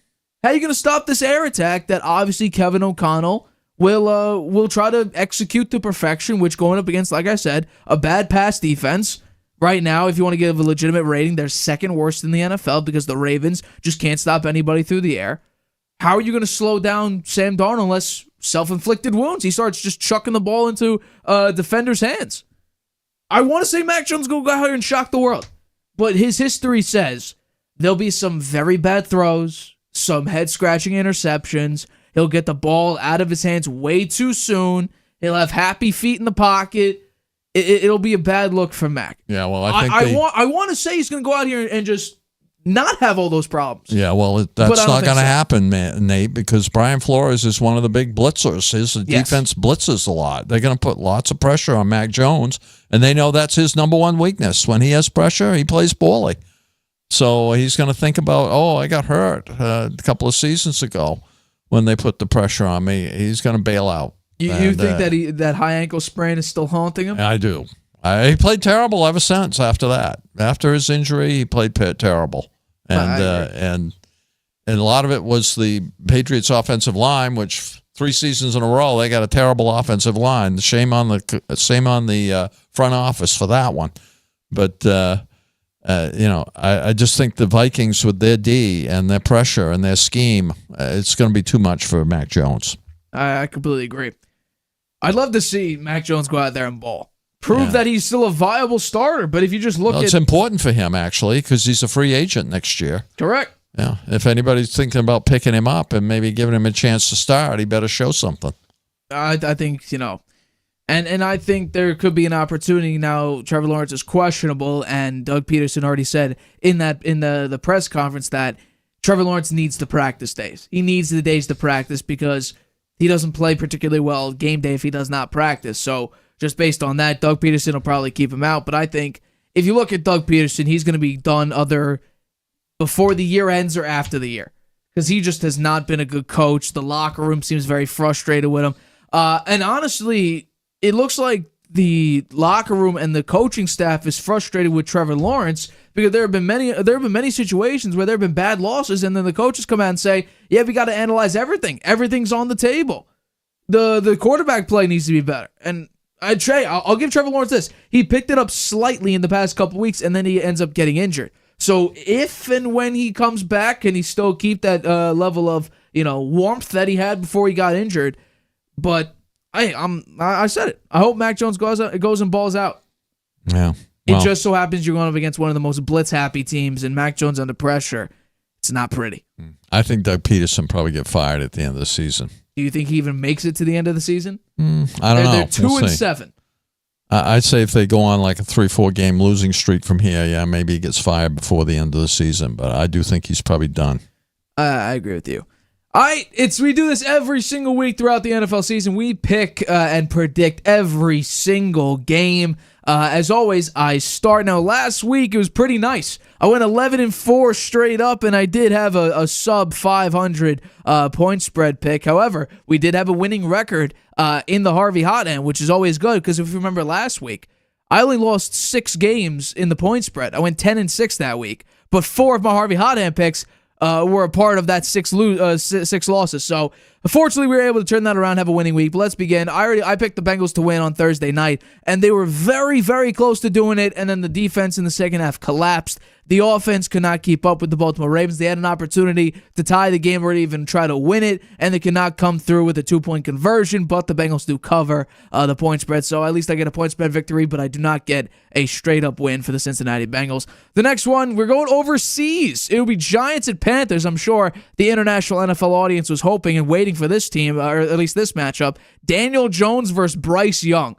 How are you going to stop this air attack that obviously Kevin O'Connell will try to execute to perfection, which going up against, like I said, a bad pass defense. Right now, if you want to give a legitimate rating, they're second worst in the NFL because the Ravens just can't stop anybody through the air. How are you going to slow down Sam Darnold unless self-inflicted wounds? He starts just chucking the ball into defenders' hands. I want to say Mac Jones will go out here and shock the world. But his history says there'll be some very bad throws, some head-scratching interceptions. He'll get the ball out of his hands way too soon. He'll have happy feet in the pocket. It'll be a bad look for Mac. Yeah, well, I think I want to say he's going to go out here and just not have all those problems. Yeah, well, that's not going to happen, Nate, because Brian Flores is one of the big blitzers. His defense blitzes a lot. They're going to put lots of pressure on Mac Jones, and they know that's his number one weakness. When he has pressure, he plays poorly. So he's going to think about, I got hurt a couple of seasons ago when they put the pressure on me. He's going to bail out. You think that high ankle sprain is still haunting him? I do. He played terrible ever since after that. After his injury, he played terrible. And a lot of it was the Patriots' offensive line, which 3 seasons in a row they got a terrible offensive line. Shame on the front office for that one. But I just think the Vikings with their D and their pressure and their scheme, it's going to be too much for Mac Jones. I completely agree. I'd love to see Mac Jones go out there and ball. Prove that he's still a viable starter, but if you just look at... It's important for him, actually, because he's a free agent next year. Correct. Yeah. If anybody's thinking about picking him up and maybe giving him a chance to start, he better show something. I think, and I think there could be an opportunity now. Trevor Lawrence is questionable, and Doug Peterson already said in the press conference that Trevor Lawrence needs the practice days. He needs the days to practice because he doesn't play particularly well game day if he does not practice. So just based on that, Doug Peterson will probably keep him out. But I think if you look at Doug Peterson, he's going to be done either before the year ends or after the year because he just has not been a good coach. The locker room seems very frustrated with him. And honestly, it looks like the locker room and the coaching staff is frustrated with Trevor Lawrence because there have been many situations where there have been bad losses, and then the coaches come out and say, "Yeah, we got to analyze everything. Everything's on the table. The quarterback play needs to be better." And I'll give Trevor Lawrence this: he picked it up slightly in the past couple weeks, and then he ends up getting injured. So if and when he comes back, can he still keep that level of warmth that he had before he got injured? But I said it. I hope Mac Jones goes and balls out. Yeah. It just so happens you're going up against one of the most blitz-happy teams, and Mac Jones under pressure. It's not pretty. I think Doug Peterson probably get fired at the end of the season. Do you think he even makes it to the end of the season? I don't know. They're 2 We'll and see. 7. I'd say if they go on like a 3-4 game losing streak from here, yeah, maybe he gets fired before the end of the season. But I do think he's probably done. I agree with you. We do this every single week throughout the NFL season. We pick and predict every single game. As always, I start. Now, last week it was pretty nice. I went 11-4 straight up, and I did have a sub 500 point spread pick. However, we did have a winning record in the Harvey Hot Hand, which is always good because if you remember last week, I only lost 6 games in the point spread. I went 10-6 that week, but 4 of my Harvey Hot Hand picks were a part of that 6 losses. So, unfortunately, we were able to turn that around, have a winning week. But let's begin. I picked the Bengals to win on Thursday night, and they were very, very close to doing it, and then the defense in the second half collapsed. The offense could not keep up with the Baltimore Ravens. They had an opportunity to tie the game or even try to win it, and they could not come through with a 2-point conversion, but the Bengals do cover the point spread. So at least I get a point spread victory, but I do not get a straight-up win for the Cincinnati Bengals. The next one, we're going overseas. It will be Giants at Panthers. I'm sure the international NFL audience was hoping and waiting for this team, or at least this matchup. Daniel Jones versus Bryce Young.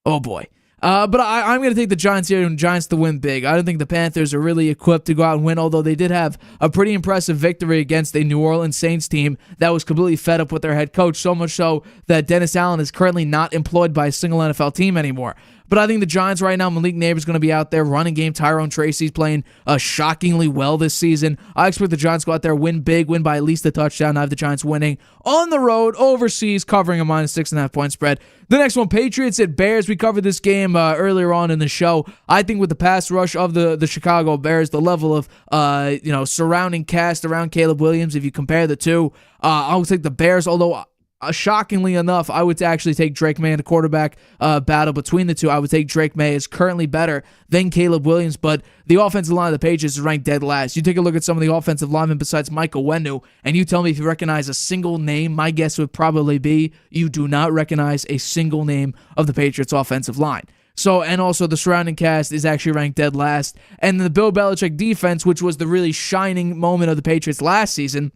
Oh, boy. But I'm going to take the Giants here and Giants to win big. I don't think the Panthers are really equipped to go out and win, although they did have a pretty impressive victory against a New Orleans Saints team that was completely fed up with their head coach, so much so that Dennis Allen is currently not employed by a single NFL team anymore. But I think the Giants right now, Malik Neighbors going to be out there. Running game, Tyrone Tracy's playing shockingly well this season. I expect the Giants to go out there, win big, win by at least a touchdown. I have the Giants winning on the road, overseas, covering a -6.5 point spread. The next one, Patriots at Bears. We covered this game earlier on in the show. I think with the pass rush of the Chicago Bears, the level of surrounding cast around Caleb Williams, if you compare the two, I'll take the Bears, although shockingly enough, I would actually take Drake May in a quarterback battle between the two. I would take Drake May is currently better than Caleb Williams, but the offensive line of the Patriots is ranked dead last. You take a look at some of the offensive linemen besides Michael Wenu, and you tell me if you recognize a single name. My guess would probably be you do not recognize a single name of the Patriots offensive line. So, and also the surrounding cast is actually ranked dead last. And the Bill Belichick defense, which was the really shining moment of the Patriots last season,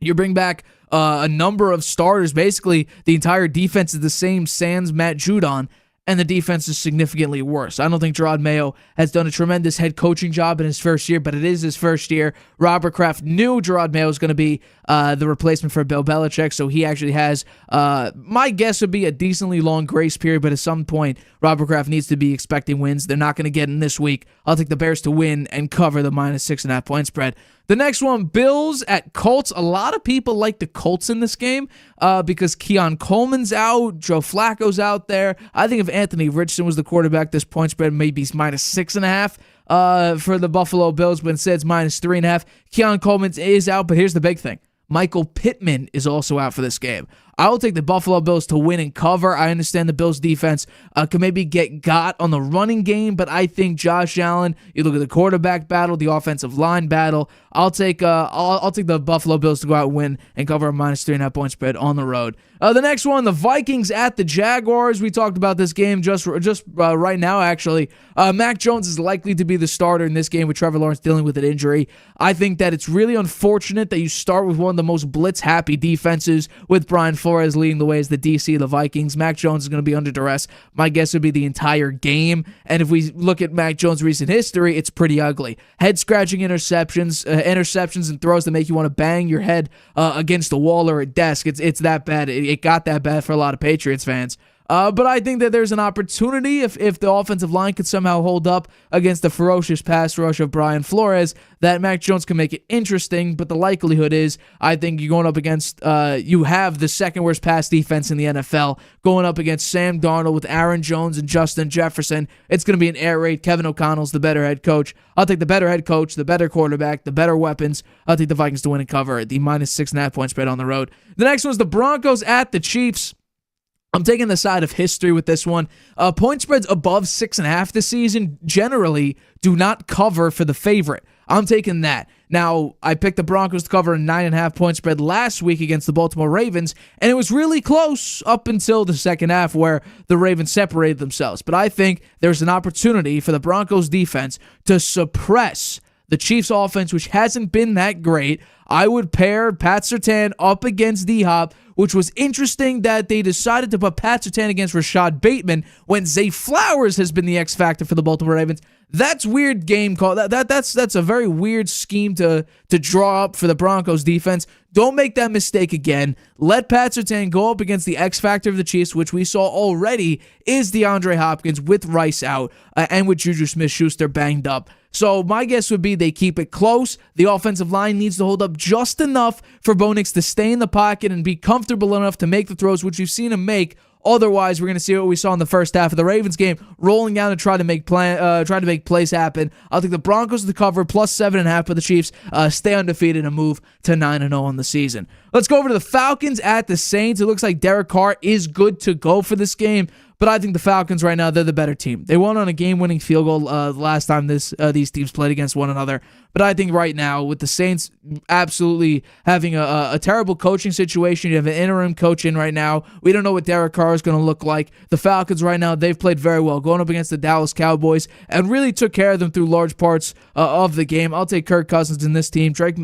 you bring back a number of starters. Basically, the entire defense is the same sans Matt Judon, and the defense is significantly worse. I don't think Gerard Mayo has done a tremendous head coaching job in his first year, but it is his first year. Robert Kraft knew Gerard Mayo was going to be the replacement for Bill Belichick, so he actually has, my guess would be a decently long grace period, but at some point, Robert Kraft needs to be expecting wins. They're not going to get in this week. I'll take the Bears to win and cover the -6.5 point spread. The next one, Bills at Colts. A lot of people like the Colts in this game because Keon Coleman's out, Joe Flacco's out there. I think if Anthony Richardson was the quarterback, this point spread may be -6.5 for the Buffalo Bills, but instead it's -3.5. Keon Coleman is out, but here's the big thing. Michael Pittman is also out for this game. I will take the Buffalo Bills to win and cover. I understand the Bills defense can maybe get got on the running game, but I think Josh Allen, you look at the quarterback battle, the offensive line battle, I'll take the Buffalo Bills to go out and win and cover a -3.5 point spread on the road. The next one, the Vikings at the Jaguars. We talked about this game just right now, actually. Mac Jones is likely to be the starter in this game with Trevor Lawrence dealing with an injury. I think that it's really unfortunate that you start with one of the most blitz-happy defenses with Brian Flores leading the way as the DC of the Vikings. Mac Jones is going to be under duress. My guess would be the entire game. And if we look at Mac Jones' recent history, it's pretty ugly. Head-scratching interceptions and throws that make you want to bang your head against a wall or a desk. It's that bad. It got that bad for a lot of Patriots fans. But I think that there's an opportunity if the offensive line could somehow hold up against the ferocious pass rush of Brian Flores, that Mac Jones can make it interesting. But the likelihood is, I think you're going up against, you have the second worst pass defense in the NFL going up against Sam Darnold with Aaron Jones and Justin Jefferson. It's going to be an air raid. Kevin O'Connell's the better head coach. I'll take the better head coach, the better quarterback, the better weapons. I'll take the Vikings to win and cover the -6.5 point spread on the road. The next one is the Broncos at the Chiefs. I'm taking the side of history with this one. Point spreads above 6.5 this season generally do not cover for the favorite. I'm taking that. Now, I picked the Broncos to cover a 9.5 point spread last week against the Baltimore Ravens, and it was really close up until the second half where the Ravens separated themselves. But I think there's an opportunity for the Broncos defense to suppress the Chiefs offense, which hasn't been that great. I would pair Pat Surtain up against D-Hop, which was interesting that they decided to put Pat Surtain against Rashad Bateman when Zay Flowers has been the X factor for the Baltimore Ravens. That's weird game call. That's a very weird scheme to draw up for the Broncos defense. Don't make that mistake again. Let Pat Surtain go up against the X factor of the Chiefs, which we saw already is DeAndre Hopkins with Rice out and with Juju Smith-Schuster banged up. So my guess would be they keep it close. The offensive line needs to hold up just enough for Bo Nix to stay in the pocket and be comfortable enough to make the throws, which you've seen him make. Otherwise, we're going to see what we saw in the first half of the Ravens game, rolling down to try to make plays happen. I'll take the Broncos to cover, plus 7.5 for the Chiefs. Stay undefeated and move to 9-0 on the season. Let's go over to the Falcons at the Saints. It looks like Derek Carr is good to go for this game, but I think the Falcons right now, they're the better team. They won on a game-winning field goal the last time these teams played against one another. But I think right now, with the Saints absolutely having a terrible coaching situation, you have an interim coach in right now. We don't know what Derek Carr is going to look like. The Falcons right now, they've played very well, going up against the Dallas Cowboys, and really took care of them through large parts of the game. I'll take Kirk Cousins in this team. Drake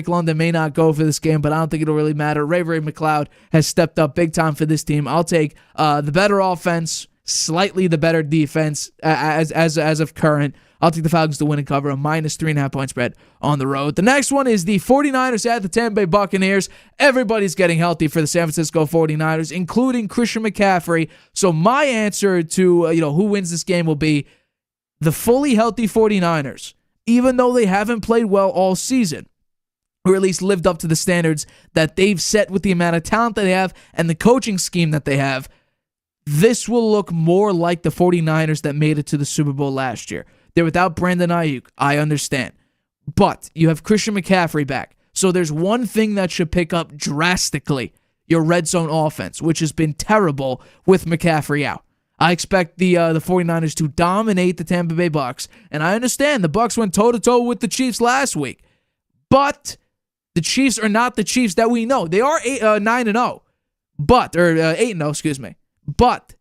London may not go for this game, but I don't think it'll really matter. Ray McLeod has stepped up big time for this team. I'll take the better offense, slightly the better defense as of current. I'll take the Falcons to win and cover a minus 3.5 point spread on the road. The next one is the 49ers at the Tampa Bay Buccaneers. Everybody's getting healthy for the San Francisco 49ers, including Christian McCaffrey. So my answer to who wins this game will be the fully healthy 49ers. Even though they haven't played well all season, or at least lived up to the standards that they've set with the amount of talent that they have and the coaching scheme that they have, this will look more like the 49ers that made it to the Super Bowl last year. They're without Brandon Ayuk, I understand. But you have Christian McCaffrey back. So there's one thing that should pick up drastically, your red zone offense, which has been terrible with McCaffrey out. I expect the 49ers to dominate the Tampa Bay Bucs, and I understand the Bucs went toe-to-toe with the Chiefs last week, but the Chiefs are not the Chiefs that we know. They are 9-0, but 8-0, excuse me. But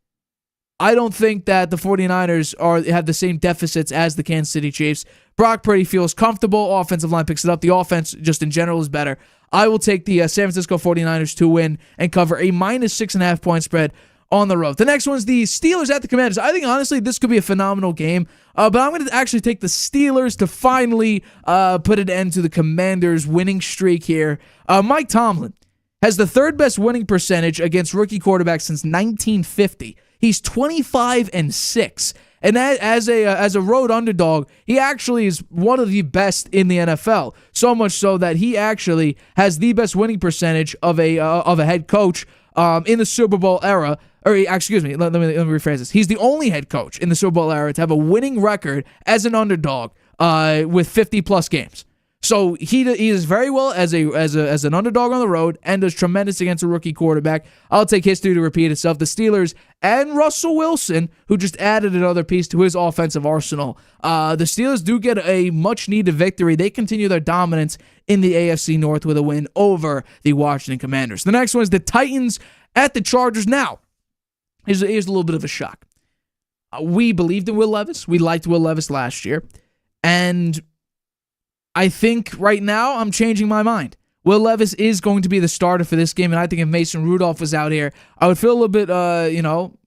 I don't think that the 49ers have the same deficits as the Kansas City Chiefs. Brock Purdy feels comfortable. Offensive line picks it up. The offense, just in general, is better. I will take the San Francisco 49ers to win and cover a minus 6.5 point spread on the road. The next one's the Steelers at the Commanders. I think, honestly, this could be a phenomenal game, but I'm going to actually take the Steelers to finally put an end to the Commanders' winning streak here. Mike Tomlin has the third best winning percentage against rookie quarterbacks since 1950. He's 25-6. And as a road underdog, he actually is one of the best in the NFL. So much so that he actually has the best winning percentage of a head coach in the Super Bowl era. Or excuse me, let me rephrase this. He's the only head coach in the Super Bowl era to have a winning record as an underdog with 50+ games. So he is very well as an underdog on the road and does tremendous against a rookie quarterback. I'll take history to repeat itself. The Steelers and Russell Wilson, who just added another piece to his offensive arsenal. The Steelers do get a much-needed victory. They continue their dominance in the AFC North with a win over the Washington Commanders. The next one is the Titans at the Chargers. Now, here's a little bit of a shock. We believed in Will Levis. We liked Will Levis last year. And I think right now I'm changing my mind. Will Levis is going to be the starter for this game, and I think if Mason Rudolph was out here, I would feel a little bit,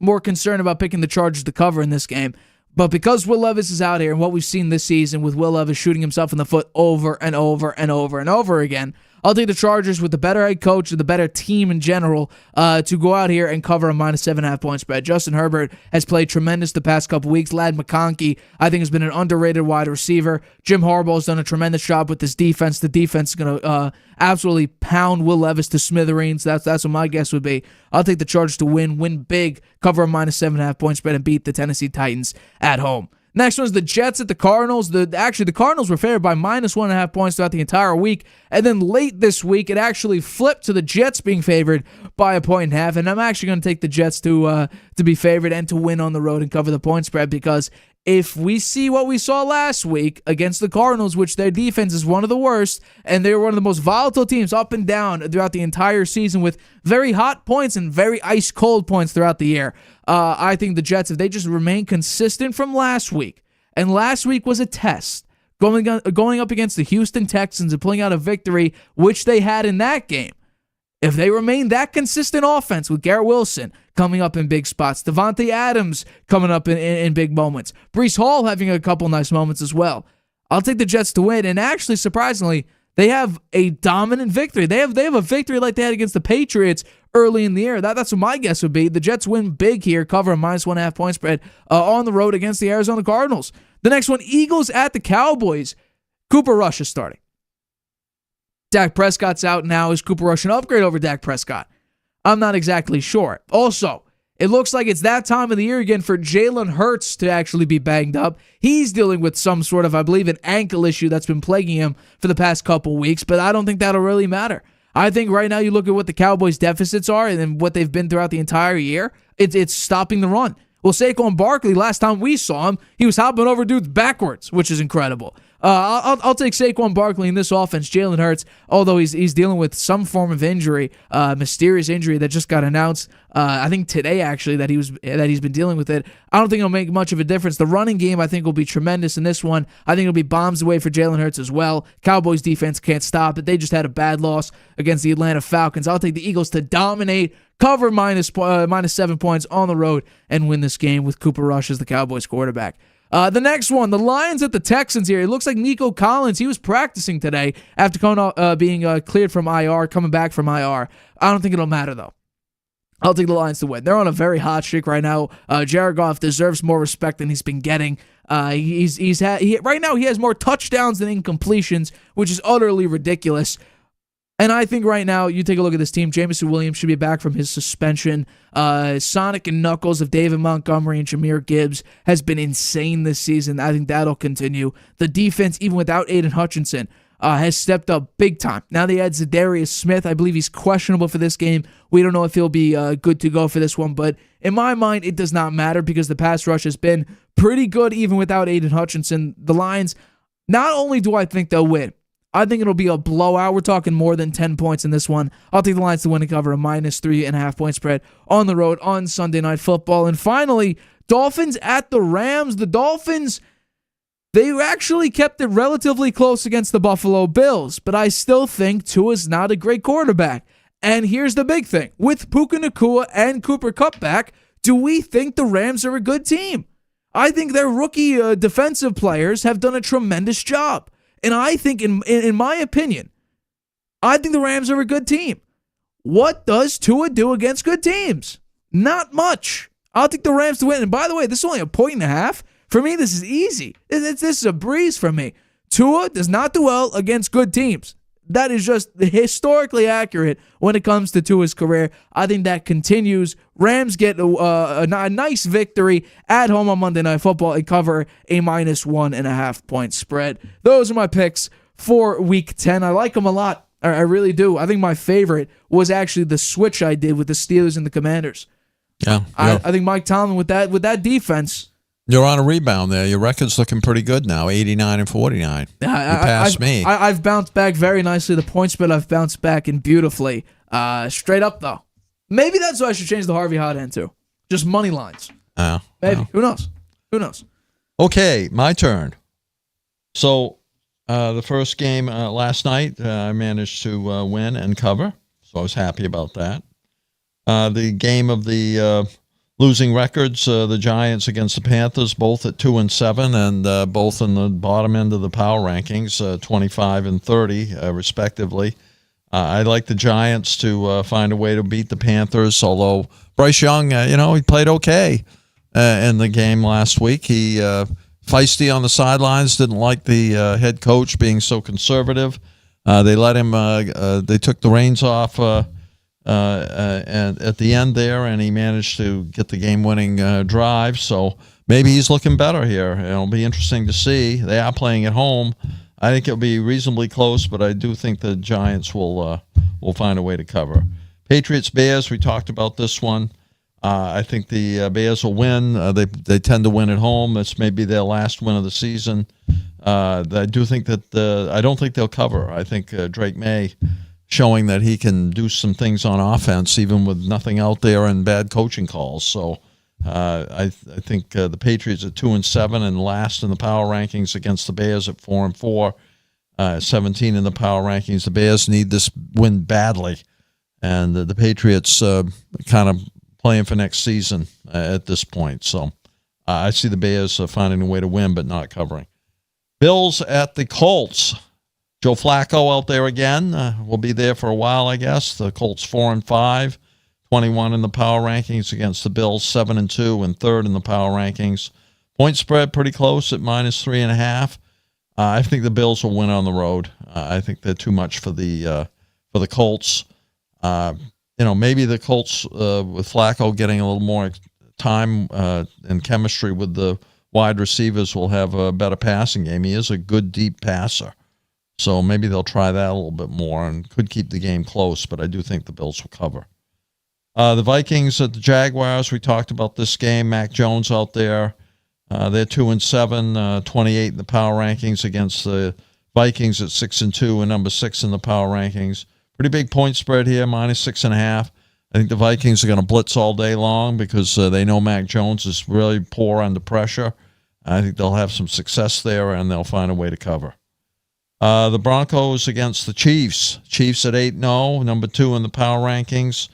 more concerned about picking the Chargers to cover in this game. But because Will Levis is out here, and what we've seen this season with Will Levis shooting himself in the foot over and over and over and over again, I'll take the Chargers with the better head coach and the better team in general to go out here and cover a minus 7.5 point spread. Justin Herbert has played tremendous the past couple weeks. Ladd McConkey, I think, has been an underrated wide receiver. Jim Harbaugh has done a tremendous job with this defense. The defense is going to absolutely pound Will Levis to smithereens. That's what my guess would be. I'll take the Chargers to win big, cover a minus 7.5 point spread, and beat the Tennessee Titans at home. Next one's the Jets at the Cardinals. The Cardinals were favored by minus 1.5 points throughout the entire week. And then late this week, it actually flipped to the Jets being favored by 1.5 points. And I'm actually going to take the Jets to be favored and to win on the road and cover the point spread, because if we see what we saw last week against the Cardinals, which their defense is one of the worst, and they're one of the most volatile teams up and down throughout the entire season with very hot points and very ice-cold points throughout the year, I think the Jets, if they just remain consistent from last week And last week was a test, going up against the Houston Texans and pulling out a victory, which they had in that game. If they remain that consistent offense with Garrett Wilson coming up in big spots, Devontae Adams coming up in big moments, Breece Hall having a couple nice moments as well, I'll take the Jets to win. And actually, surprisingly, they have a dominant victory. They have a victory like they had against the Patriots early in the year. That's what my guess would be. The Jets win big here, cover a -1.5 point spread on the road against the Arizona Cardinals. The next one, Eagles at the Cowboys. Cooper Rush is starting. Dak Prescott's out now. Is Cooper Rush an upgrade over Dak Prescott? I'm not exactly sure. Also, it looks like it's that time of the year again for Jalen Hurts to actually be banged up. He's dealing with some sort of, I believe, an ankle issue that's been plaguing him for the past couple weeks, but I don't think that'll really matter. I think right now you look at what the Cowboys' deficits are and then what they've been throughout the entire year, it's stopping the run. Well, Saquon Barkley, last time we saw him, he was hopping over dudes backwards, which is incredible. I'll take Saquon Barkley in this offense. Jalen Hurts, although he's dealing with some form of injury, mysterious injury that just got announced, I think today actually that he's been dealing with it. I don't think it'll make much of a difference. The running game I think will be tremendous in this one. I think it'll be bombs away for Jalen Hurts as well. Cowboys defense can't stop it. They just had a bad loss against the Atlanta Falcons. I'll take the Eagles to dominate, cover -7 points on the road, and win this game with Cooper Rush as the Cowboys quarterback. The next one, the Lions at the Texans here. It looks like Nico Collins, he was practicing today after being cleared from IR, coming back from IR. I don't think it'll matter, though. I'll take the Lions to win. They're on a very hot streak right now. Jared Goff deserves more respect than he's been getting. Right now he has more touchdowns than incompletions, which is utterly ridiculous. And I think right now, you take a look at this team, Jameson Williams should be back from his suspension. Sonic and Knuckles of David Montgomery and Jahmyr Gibbs has been insane this season. I think that'll continue. The defense, even without Aiden Hutchinson, has stepped up big time. Now they add Zadarius Smith. I believe he's questionable for this game. We don't know if he'll be good to go for this one, but in my mind, it does not matter because the pass rush has been pretty good even without Aiden Hutchinson. The Lions, not only do I think they'll win, I think it'll be a blowout. We're talking more than 10 points in this one. I'll take the Lions to win and cover a -3.5 point spread on the road on Sunday Night Football. And finally, Dolphins at the Rams. The Dolphins, they actually kept it relatively close against the Buffalo Bills, but I still think Tua's not a great quarterback. And here's the big thing. With Puka Nacua and Cooper Kupp back, do we think the Rams are a good team? I think their rookie defensive players have done a tremendous job. And I think, in my opinion, I think the Rams are a good team. What does Tua do against good teams? Not much. I'll take the Rams to win. And by the way, this is only 1.5 points. For me, this is easy. This is a breeze for me. Tua does not do well against good teams. That is just historically accurate when it comes to Tua's career. I think that continues. Rams get a nice victory at home on Monday Night Football and cover a -1.5 point spread. Those are my picks for Week 10. I like them a lot. I really do. I think my favorite was actually the switch I did with the Steelers and the Commanders. Yeah. I think Mike Tomlin with that defense. You're on a rebound there. Your record's looking pretty good now, 89-49. You passed me. I've bounced back very nicely. The point spread I've bounced back in beautifully. Straight up, though. Maybe that's what I should change the Harvey Hot end to. Just money lines. Maybe. Well. Who knows? Okay, my turn. So the first game last night, I managed to win and cover, so I was happy about that. The game of the losing records, the Giants against the Panthers, both at 2-7, and both in the bottom end of the power rankings, 25 and 30, respectively. I like the Giants to find a way to beat the Panthers, although Bryce Young, he played okay in the game last week. He feisty on the sidelines, didn't like the head coach being so conservative. They let him. They took the reins off and at the end there, and he managed to get the game-winning drive. So maybe he's looking better here. It'll be interesting to see. They are playing at home. I think it'll be reasonably close, but I do think the Giants will find a way to cover. Patriots-Bears, we talked about this one. I think the Bears will win. They tend to win at home. This may be their last win of the season. I do think that I don't think they'll cover. I think Drake May showing that he can do some things on offense, even with nothing out there and bad coaching calls. So I think the Patriots are 2-7 and last in the power rankings against the Bears at 4-4, 17 in the power rankings. The Bears need this win badly, and the Patriots kind of playing for next season at this point. So I see the Bears finding a way to win, but not covering. Bills at the Colts. Joe Flacco out there again. Will be there for a while, I guess. The Colts 4-5. 21 in the power rankings against the Bills, 7-2, and third in the power rankings. Point spread pretty close at -3.5. I think the Bills will win on the road. I think they're too much for the Colts. Maybe the Colts with Flacco getting a little more time and chemistry with the wide receivers will have a better passing game. He is a good deep passer, so maybe they'll try that a little bit more and could keep the game close. But I do think the Bills will cover. The Vikings at the Jaguars, we talked about this game. Mac Jones out there. They're 2-7, 28 in the power rankings against the Vikings at 6-2 and number 6 in the power rankings. Pretty big point spread here, -6.5. I think the Vikings are going to blitz all day long because they know Mac Jones is really poor under pressure. I think they'll have some success there, and they'll find a way to cover. The Broncos against the Chiefs. Chiefs at 8-0, number 2 in the power rankings.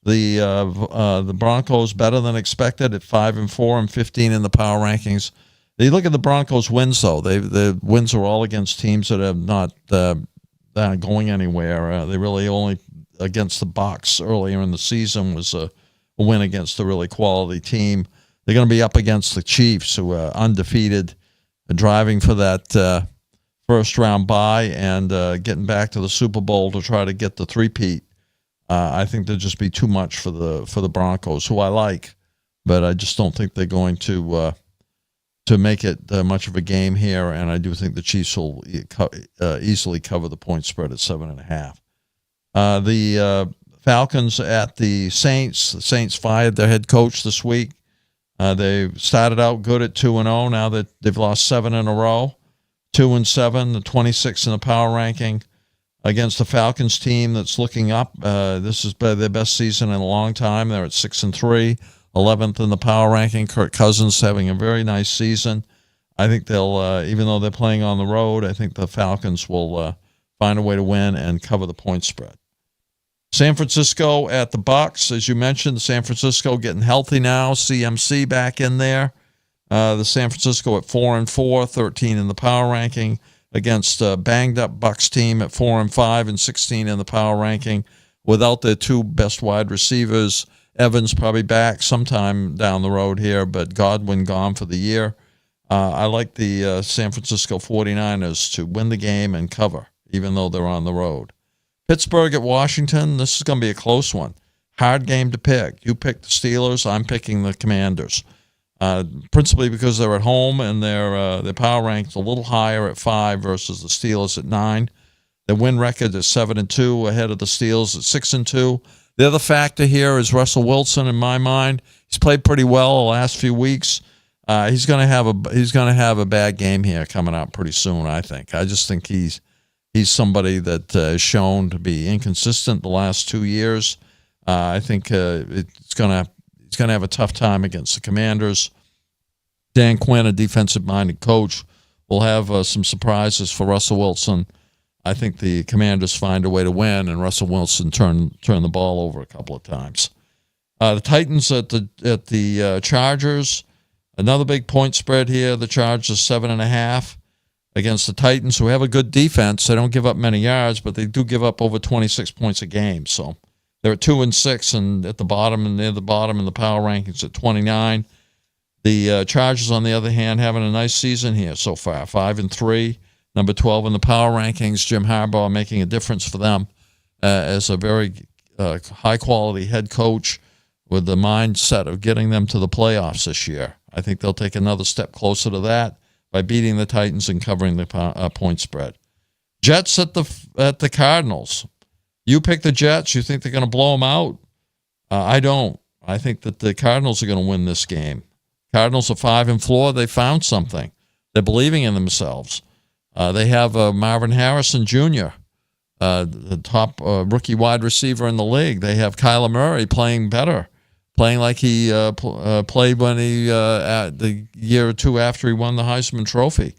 The Broncos better than expected at 5-4 and 15 in the power rankings. You look at the Broncos' wins, though. The wins are all against teams that have not going anywhere. They really only against the Bucs earlier in the season was a win against a really quality team. They're going to be up against the Chiefs, who are undefeated, driving for that first-round bye and getting back to the Super Bowl to try to get the three-peat. I think there'll just be too much for the Broncos, who I like, but I just don't think they're going to make it much of a game here. And I do think the Chiefs will easily cover the point spread at 7.5. The Falcons at the Saints. The Saints fired their head coach this week. They started out good at 2-0. Now that they've lost 7 in a row, 2-7, the 26th in the power ranking. Against the Falcons team that's looking up. This is their best season in a long time. They're at 6-3, 11th in the power ranking. Kirk Cousins having a very nice season. I think they'll, even though they're playing on the road, I think the Falcons will find a way to win and cover the point spread. San Francisco at the Bucs, as you mentioned. San Francisco getting healthy now. CMC back in there. The San Francisco at 4-4, 13 in the power ranking. Against a banged-up Bucs team at 4-5 and 16 in the power ranking, without their 2 best wide receivers. Evans probably back sometime down the road here, but Godwin gone for the year. I like the San Francisco 49ers to win the game and cover, even though they're on the road. Pittsburgh at Washington, this is going to be a close one. Hard game to pick. You pick the Steelers, I'm picking the Commanders. Principally because they're at home and their power ranked a little higher at 5 versus the Steelers at 9. Their win record is 7-2 ahead of the Steelers at 6-2. The other factor here is Russell Wilson. In my mind, he's played pretty well the last few weeks. He's going to have a bad game here coming out pretty soon. I think. I just think he's somebody that is shown to be inconsistent the last 2 years. I think he's going to have a tough time against the Commanders. Dan Quinn, a defensive-minded coach, will have some surprises for Russell Wilson. I think the Commanders find a way to win, and Russell Wilson turn the ball over a couple of times. The Titans at the Chargers, another big point spread here. The Chargers 7.5 against the Titans, who have a good defense. They don't give up many yards, but they do give up over 26 points a game. So they're at 2-6 and at the bottom and near the bottom in the power rankings at 29. The Chargers, on the other hand, having a nice season here so far, 5-3, number 12 in the power rankings. Jim Harbaugh making a difference for them as a very high-quality head coach with the mindset of getting them to the playoffs this year. I think they'll take another step closer to that by beating the Titans and covering the point spread. Jets at the Cardinals. You pick the Jets. You think they're going to blow them out? I don't. I think that the Cardinals are going to win this game. Cardinals are 5-4. They found something. They're believing in themselves. They have Marvin Harrison Jr., the top rookie wide receiver in the league. They have Kyler Murray playing better playing like he played when he at the year or two after he won the Heisman Trophy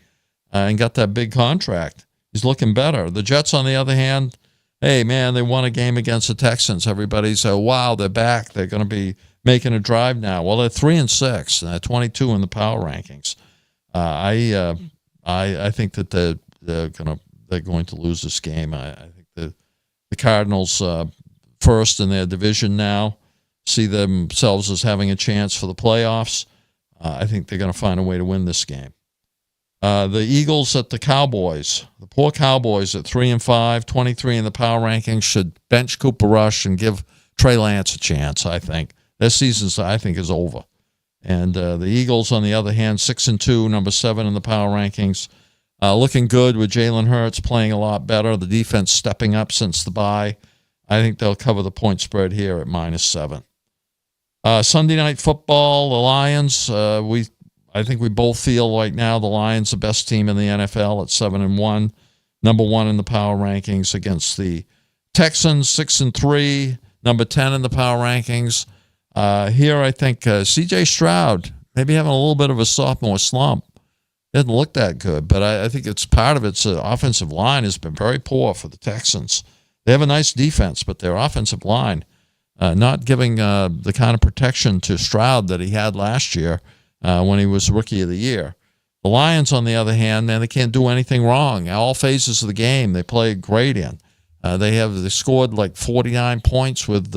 and got that big contract. He's looking better. The Jets, on the other hand, hey, man, they won a game against the Texans. Everybody's, wow, they're back. They're going to be making a drive now. Well, they're 3-6, and they're 22 in the power rankings. I think that they're going to lose this game. I think the Cardinals first in their division now see themselves as having a chance for the playoffs. I think they're going to find a way to win this game. The Eagles at the Cowboys. The poor Cowboys at 3-5, 23 in the power rankings, should bench Cooper Rush and give Trey Lance a chance, I think. Their season, I think, is over. And the Eagles, on the other hand, 6-2, number 7 in the power rankings. Looking good with Jalen Hurts playing a lot better. The defense stepping up since the bye. I think they'll cover the point spread here at -7. Sunday Night Football, the Lions. I think we both feel right now the Lions the best team in the NFL at 7-1, number 1 in the power rankings against the Texans, 6-3, number 10 in the power rankings. Here I think C.J. Stroud maybe having a little bit of a sophomore slump. Didn't look that good, but I think it's part of its offensive line has been very poor for the Texans. They have a nice defense, but their offensive line not giving the kind of protection to Stroud that he had last year when he was Rookie of the Year. The Lions, on the other hand, man, they can't do anything wrong. All phases of the game, they play great in. They scored like 49 points with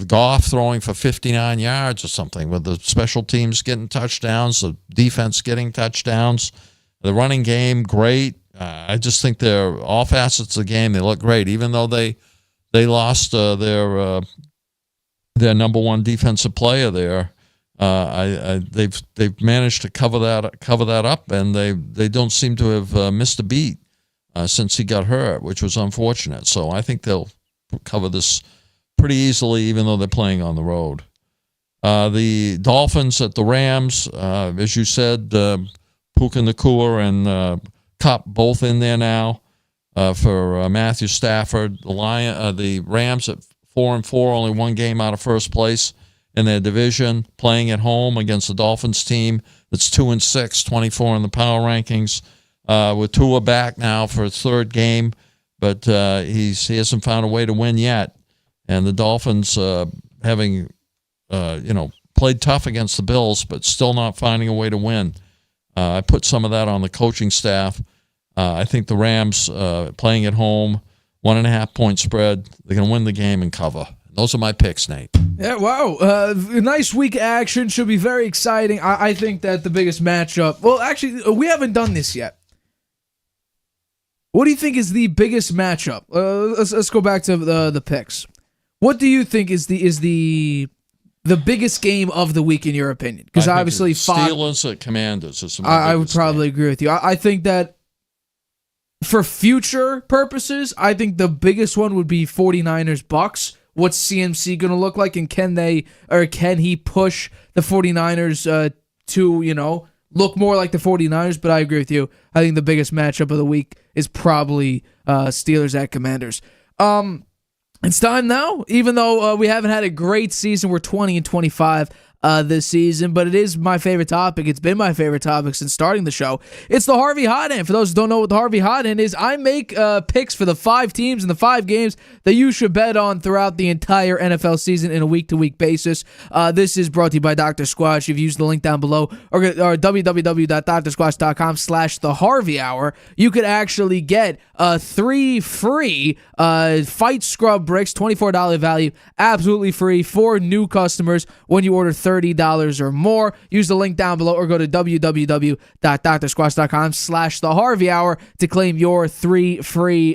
Goff throwing for 59 yards or something, with the special teams getting touchdowns, the defense getting touchdowns, the running game, great. I just think all facets of the game, they look great, even though they lost their number 1 defensive player there. They've managed to cover that up, and they don't seem to have missed a beat since he got hurt, which was unfortunate. So I think they'll cover this pretty easily, even though they're playing on the road. The Dolphins at the Rams, as you said, Puka Nacua and Kupp both in there now for Matthew Stafford. The Rams at 4-4, only 1 game out of first place in their division, playing at home against the Dolphins team that's 2-6, 24 in the power rankings. With Tua back now for his 3rd game, but he hasn't found a way to win yet. And the Dolphins having played tough against the Bills, but still not finding a way to win. I put some of that on the coaching staff. I think the Rams playing at home, 1.5 point spread, they're going to win the game and cover. Those are my picks, Nate. Yeah, wow. Nice week of action. Should be very exciting. I think that the biggest matchup... Well, actually, we haven't done this yet. What do you think is the biggest matchup? Let's go back to the picks. What do you think is the biggest game of the week in your opinion? Because obviously, Steelers at Commanders. I would probably agree with you. I think that for future purposes, I think the biggest one would be 49ers Bucks. What's CMC going to look like, and can he push the 49ers to look more like the 49ers? But I agree with you. I think the biggest matchup of the week is probably Steelers at Commanders. It's time now, even though we haven't had a great season. We're 20-25 this season, but it is my favorite topic. It's been my favorite topic since starting the show. It's the Harvey Hot Hand. For those who don't know what the Harvey Hot Hand is, I make picks for the 5 teams and the 5 games that you should bet on throughout the entire NFL season in a week-to-week basis. This is brought to you by Dr. Squash. If you use the link down below or www.drsquash.com/the Harvey Hour, you could actually get 3 free Fight Scrub bricks, $24 value, absolutely free for new customers when you order $30 or more. Use the link down below or go to www.drsquash.com/the Harvey Hour to claim your 3 free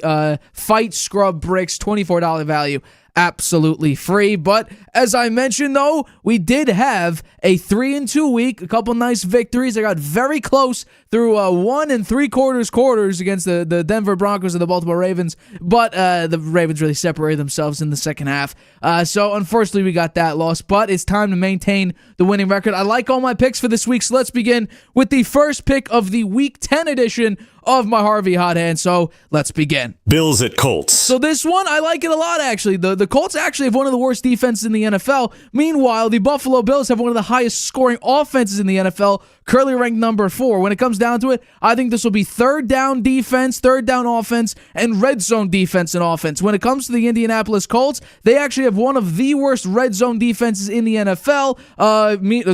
Fight Scrub bricks, $24 value, absolutely free. But as I mentioned, though, we did have a 3-2 week, a couple nice victories. I got very close through 1 3/4 quarters against the Denver Broncos and the Baltimore Ravens, but the Ravens really separated themselves in the second half. So unfortunately, we got that loss, but it's time to maintain the winning record. I like all my picks for this week, so let's begin with the first pick of the Week 10 edition of my Harvey hot hand. So let's begin. Bills at Colts. So this one, I like it a lot, actually. The Colts actually have one of the worst defenses in the NFL. Meanwhile, the Buffalo Bills have one of the highest scoring offenses in the NFL, currently ranked number 4. When it comes down to it, I think this will be third down defense, third down offense, and red zone defense and offense. When it comes to the Indianapolis Colts, they actually have one of the worst red zone defenses in the NFL.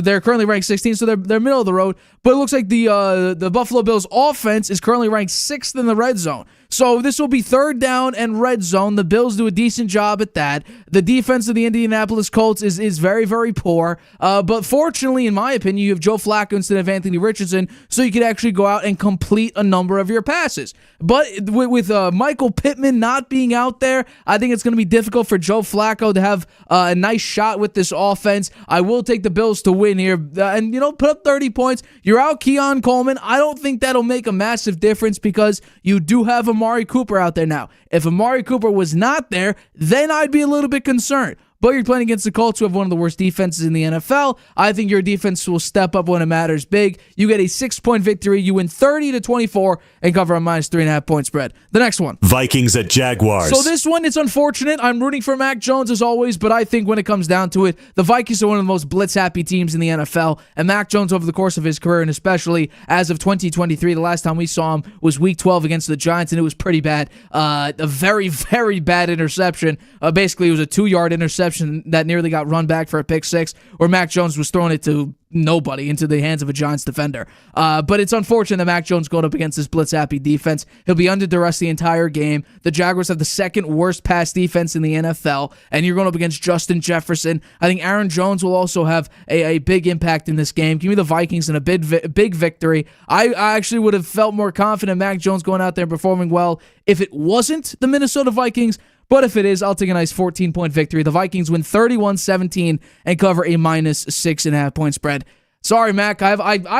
They're currently ranked 16, so they're middle of the road. But it looks like the Buffalo Bills offense is currently ranked 6th in the red zone. So this will be third down and red zone. The Bills do a decent job at that. The defense of the Indianapolis Colts is very, very poor. But fortunately, in my opinion, you have Joe Flacco instead of Anthony Richardson, so you could actually go out and complete a number of your passes. But with Michael Pittman not being out there, I think it's going to be difficult for Joe Flacco to have a nice shot with this offense. I will take the Bills to win here. And, put up 30 points. You're out Keon Coleman. I don't think that'll make a massive difference because you do have Amari Cooper out there now. If Amari Cooper was not there, then I'd be a little bit concerned. But you're playing against the Colts, who have one of the worst defenses in the NFL. I think your defense will step up when it matters big. You get a 6-point victory. You win 30-24 and cover a -3.5 point spread. The next one. Vikings at Jaguars. So this one, it's unfortunate. I'm rooting for Mac Jones as always, but I think when it comes down to it, the Vikings are one of the most blitz-happy teams in the NFL. And Mac Jones, over the course of his career, and especially as of 2023, the last time we saw him was Week 12 against the Giants, and it was pretty bad. A very, very bad interception. Basically, it was a 2-yard interception that nearly got run back for a pick 6, where Mac Jones was throwing it to nobody into the hands of a Giants defender. But it's unfortunate that Mac Jones going up against this blitz-happy defense. He'll be under duress the entire game. The Jaguars have the second worst pass defense in the NFL, and you're going up against Justin Jefferson. I think Aaron Jones will also have a big impact in this game. Give me the Vikings in a big victory. I actually would have felt more confident Mac Jones going out there and performing well if it wasn't the Minnesota Vikings. But if it is, I'll take a nice 14-point victory. The Vikings win 31-17 and cover a -6.5 point spread. Sorry, Mac. I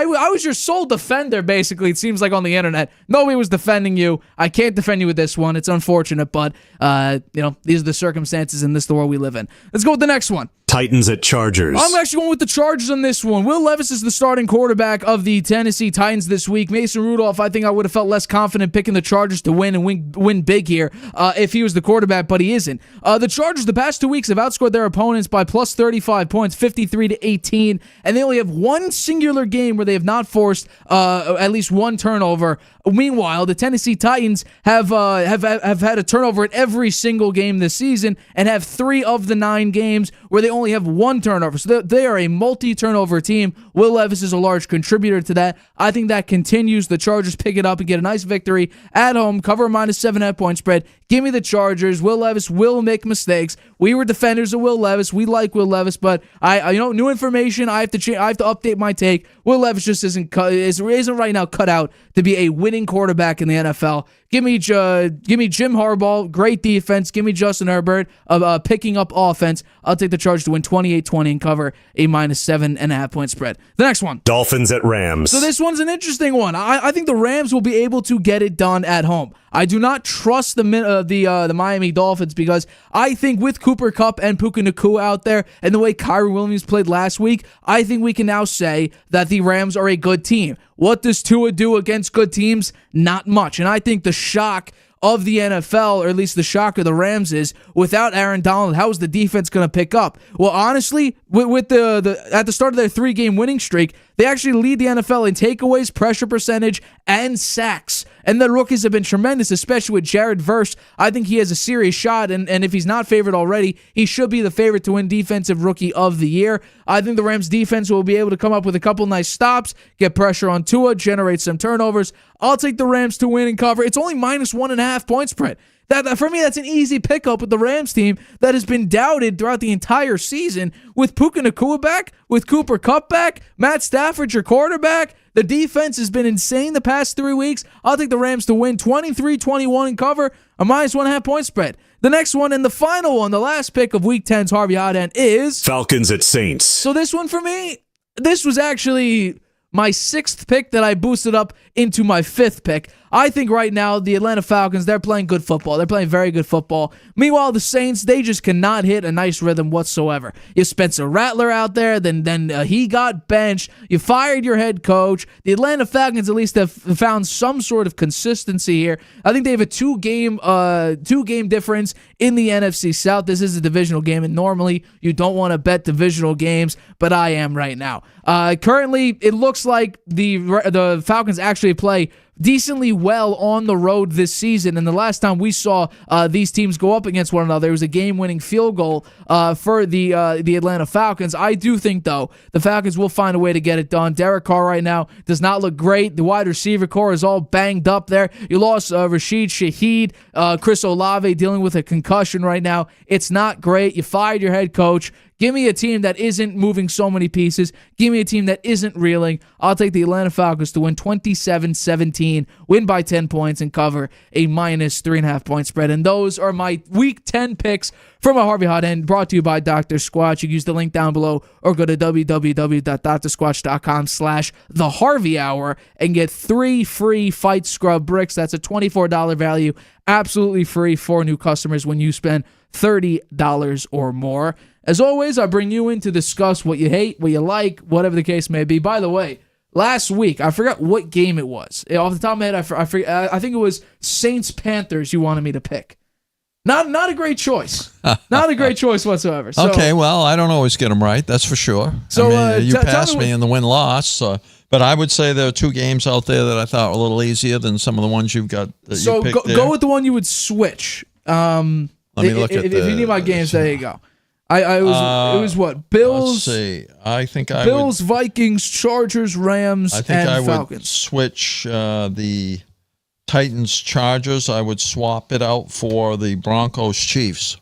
was your sole defender, basically, it seems like, on the internet. Nobody was defending you. I can't defend you with this one. It's unfortunate, but, these are the circumstances, and this is the world we live in. Let's go with the next one. Titans at Chargers. I'm actually going with the Chargers on this one. Will Levis is the starting quarterback of the Tennessee Titans this week. Mason Rudolph, I think I would have felt less confident picking the Chargers to win and win big here if he was the quarterback, but he isn't. The Chargers, the past 2 weeks, have outscored their opponents by plus 35 points, 53-18, and they only have one singular game where they have not forced at least one turnover. Meanwhile, the Tennessee Titans have had a turnover in every single game this season and have 3 of the 9 games where they only have one turnover. So they are a multi-turnover team. Will Levis is a large contributor to that. I think that continues. The Chargers pick it up and get a nice victory at home, cover a -7.5 point spread. Give me the Chargers. Will Levis will make mistakes. We were defenders of Will Levis. We like Will Levis, but new information. I have to update my take. Will Levis just isn't right now cut out to be a winning quarterback in the NFL. Give me Jim Harbaugh, great defense. Give me Justin Herbert, picking up offense. I'll take the Chargers to win 28-20 and cover a -7.5 point spread. The next one. Dolphins at Rams. So this one's an interesting one. I think the Rams will be able to get it done at home. I do not trust the Miami Dolphins because I think with Cooper Kupp and Puka Nacua out there and the way Kyrie Williams played last week, I think we can now say that the Rams are a good team. What does Tua do against good teams? Not much. And I think the shock of the NFL, or at least the shock of the Rams, is without Aaron Donald, how is the defense going to pick up? Well, honestly, with at the start of their 3-game winning streak, they actually lead the NFL in takeaways, pressure percentage, and sacks. And the rookies have been tremendous, especially with Jared Verse. I think he has a serious shot, and if he's not favored already, he should be the favorite to win Defensive Rookie of the Year. I think the Rams defense will be able to come up with a couple nice stops, get pressure on Tua, generate some turnovers. I'll take the Rams to win and cover. It's only -1.5 point spread. That for me, that's an easy pickup with the Rams team that has been doubted throughout the entire season. With Puka Nacua back, with Cooper Kupp back, Matt Stafford your quarterback. The defense has been insane the past 3 weeks. I'll take the Rams to win 23-21 and cover a -1.5 point spread. The next one and the final one, the last pick of Week 10's Harvey Hot End is Falcons at Saints. So this one for me, this was actually my 6th pick that I boosted up into my 5th pick. I think right now the Atlanta Falcons, they're playing good football. They're playing very good football. Meanwhile, the Saints, they just cannot hit a nice rhythm whatsoever. You Spencer Rattler out there, then he got benched. You fired your head coach. The Atlanta Falcons at least have found some sort of consistency here. I think they have a two-game difference in the NFC South. This is a divisional game, and normally you don't want to bet divisional games, but I am right now. Currently, it looks like the Falcons actually play decently well on the road this season, and the last time we saw these teams go up against one another, it was a game-winning field goal for the Atlanta Falcons. I do think, though, the Falcons will find a way to get it done. Derek Carr right now does not look great. The wide receiver core is all banged up there. You lost Rashid Shaheed, Chris Olave dealing with a concussion right now. It's not great. You fired your head coach. Give me a team that isn't moving so many pieces. Give me a team that isn't reeling. I'll take the Atlanta Falcons to win 27-17, win by 10 points, and cover a minus 3.5 point spread. And those are my Week 10 picks from a Harvey Hot End, brought to you by Dr. Squatch. You can use the link down below or go to www.drsquatch.com/The Harvey Hour and get 3 free Fight Scrub bricks. That's a $24 value, absolutely free for new customers when you spend $30 or more. As always, I bring you in to discuss what you hate, what you like, whatever the case may be. By the way, last week, I forgot what game it was. Off the top of my head, I think it was Saints-Panthers you wanted me to pick. Not a great choice. Not a great choice whatsoever. So, okay, well, I don't always get them right, that's for sure. So, you passed me in the win-loss, but I would say there are 2 games out there that I thought were a little easier than some of the ones you've got that you picked there. Go with the one you would switch. Let me look at if you need my games, there you go. It was what? Bills. Let's see. I think Bills, Vikings, Chargers, Rams, and Falcons. I would switch the Titans, Chargers. I would swap it out for the Broncos, Chiefs.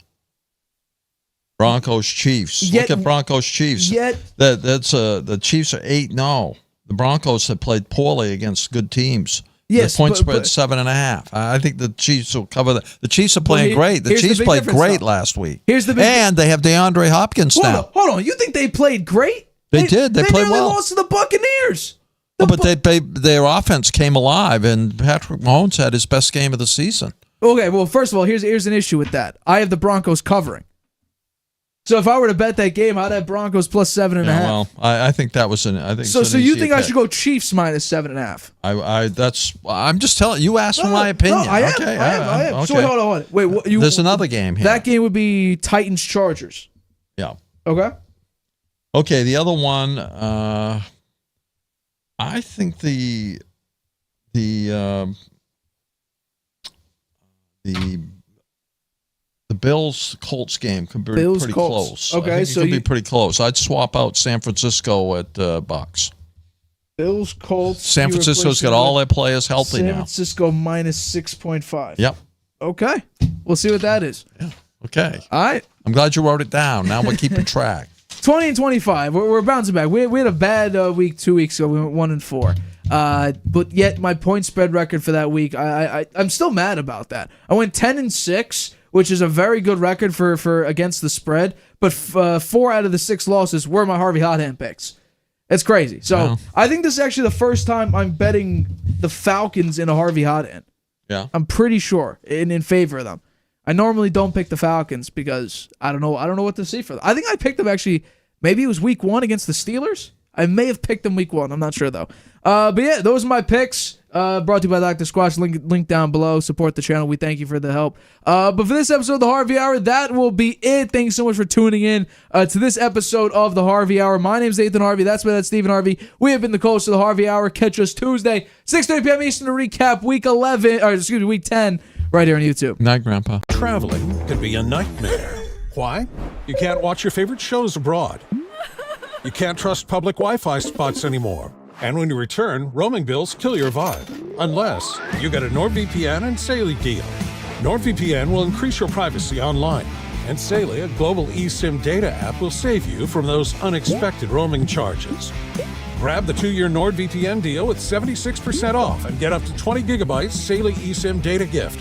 Broncos, Chiefs. Look at Broncos, Chiefs. The Chiefs are 8-0. The Broncos have played poorly against good teams. Yes, the point spread 7.5. I think the Chiefs will cover that. The Chiefs are playing great. The Chiefs played great last week. And they have DeAndre Hopkins now. Hold on. You think they played great? They did. They played well. They lost to the Buccaneers. But their offense came alive, and Patrick Mahomes had his best game of the season. Okay, well, first of all, here's an issue with that. I have the Broncos covering. So if I were to bet that game, I'd have Broncos plus 7.5. Yeah, well, I think that was So you think I should go Chiefs minus 7.5? I'm just telling you. Asked for my opinion. No, I am. Okay, I am. Okay. So wait, hold on. Wait, there's another game here. That game would be Titans Chargers. Yeah. Okay. Okay. The other one, I think the Bills Colts game could be pretty close. Okay, it could be pretty close. I'd swap out San Francisco at Bucks. Bills Colts. San Francisco's got all their players healthy now. San Francisco minus 6.5. Yep. Okay. We'll see what that is. Yeah. Okay. All right. I'm glad you wrote it down. Now we're keeping track. 20 and 25. We're bouncing back. We had a bad week 2 weeks ago. We went 1-4. But yet my point spread record for that week, I'm still mad about that. I went 10-6. Which is a very good record for against the spread, but 4 out of the 6 losses were my Harvey Hot Hand picks. It's crazy. So I think this is actually the first time I'm betting the Falcons in a Harvey Hot Hand. Yeah, I'm pretty sure in favor of them. I normally don't pick the Falcons because I don't know what to see for them. I think I picked them actually. Maybe it was week 1 against the Steelers. I may have picked them week 1. I'm not sure though. But yeah, those are my picks. Brought to you by Dr. Squatch. Link down below. Support the channel. We thank you for the help. But for this episode of the Harvey Hour, that will be it. Thanks so much for tuning in to this episode of the Harvey Hour. My name's Nathan Harvey. That's Stephen Harvey. We have been the hosts of the Harvey Hour. Catch us Tuesday, 6:30 p.m. Eastern to recap week 10 right here on YouTube. Night, Grandpa. Traveling can be a nightmare. Why? You can't watch your favorite shows abroad. You can't trust public Wi-Fi spots anymore. And when you return, roaming bills kill your vibe. Unless you get a NordVPN and Saley deal. NordVPN will increase your privacy online. And Saley, a global eSIM data app, will save you from those unexpected roaming charges. Grab the 2-year NordVPN deal with 76% off and get up to 20 gigabytes Saley eSIM data gift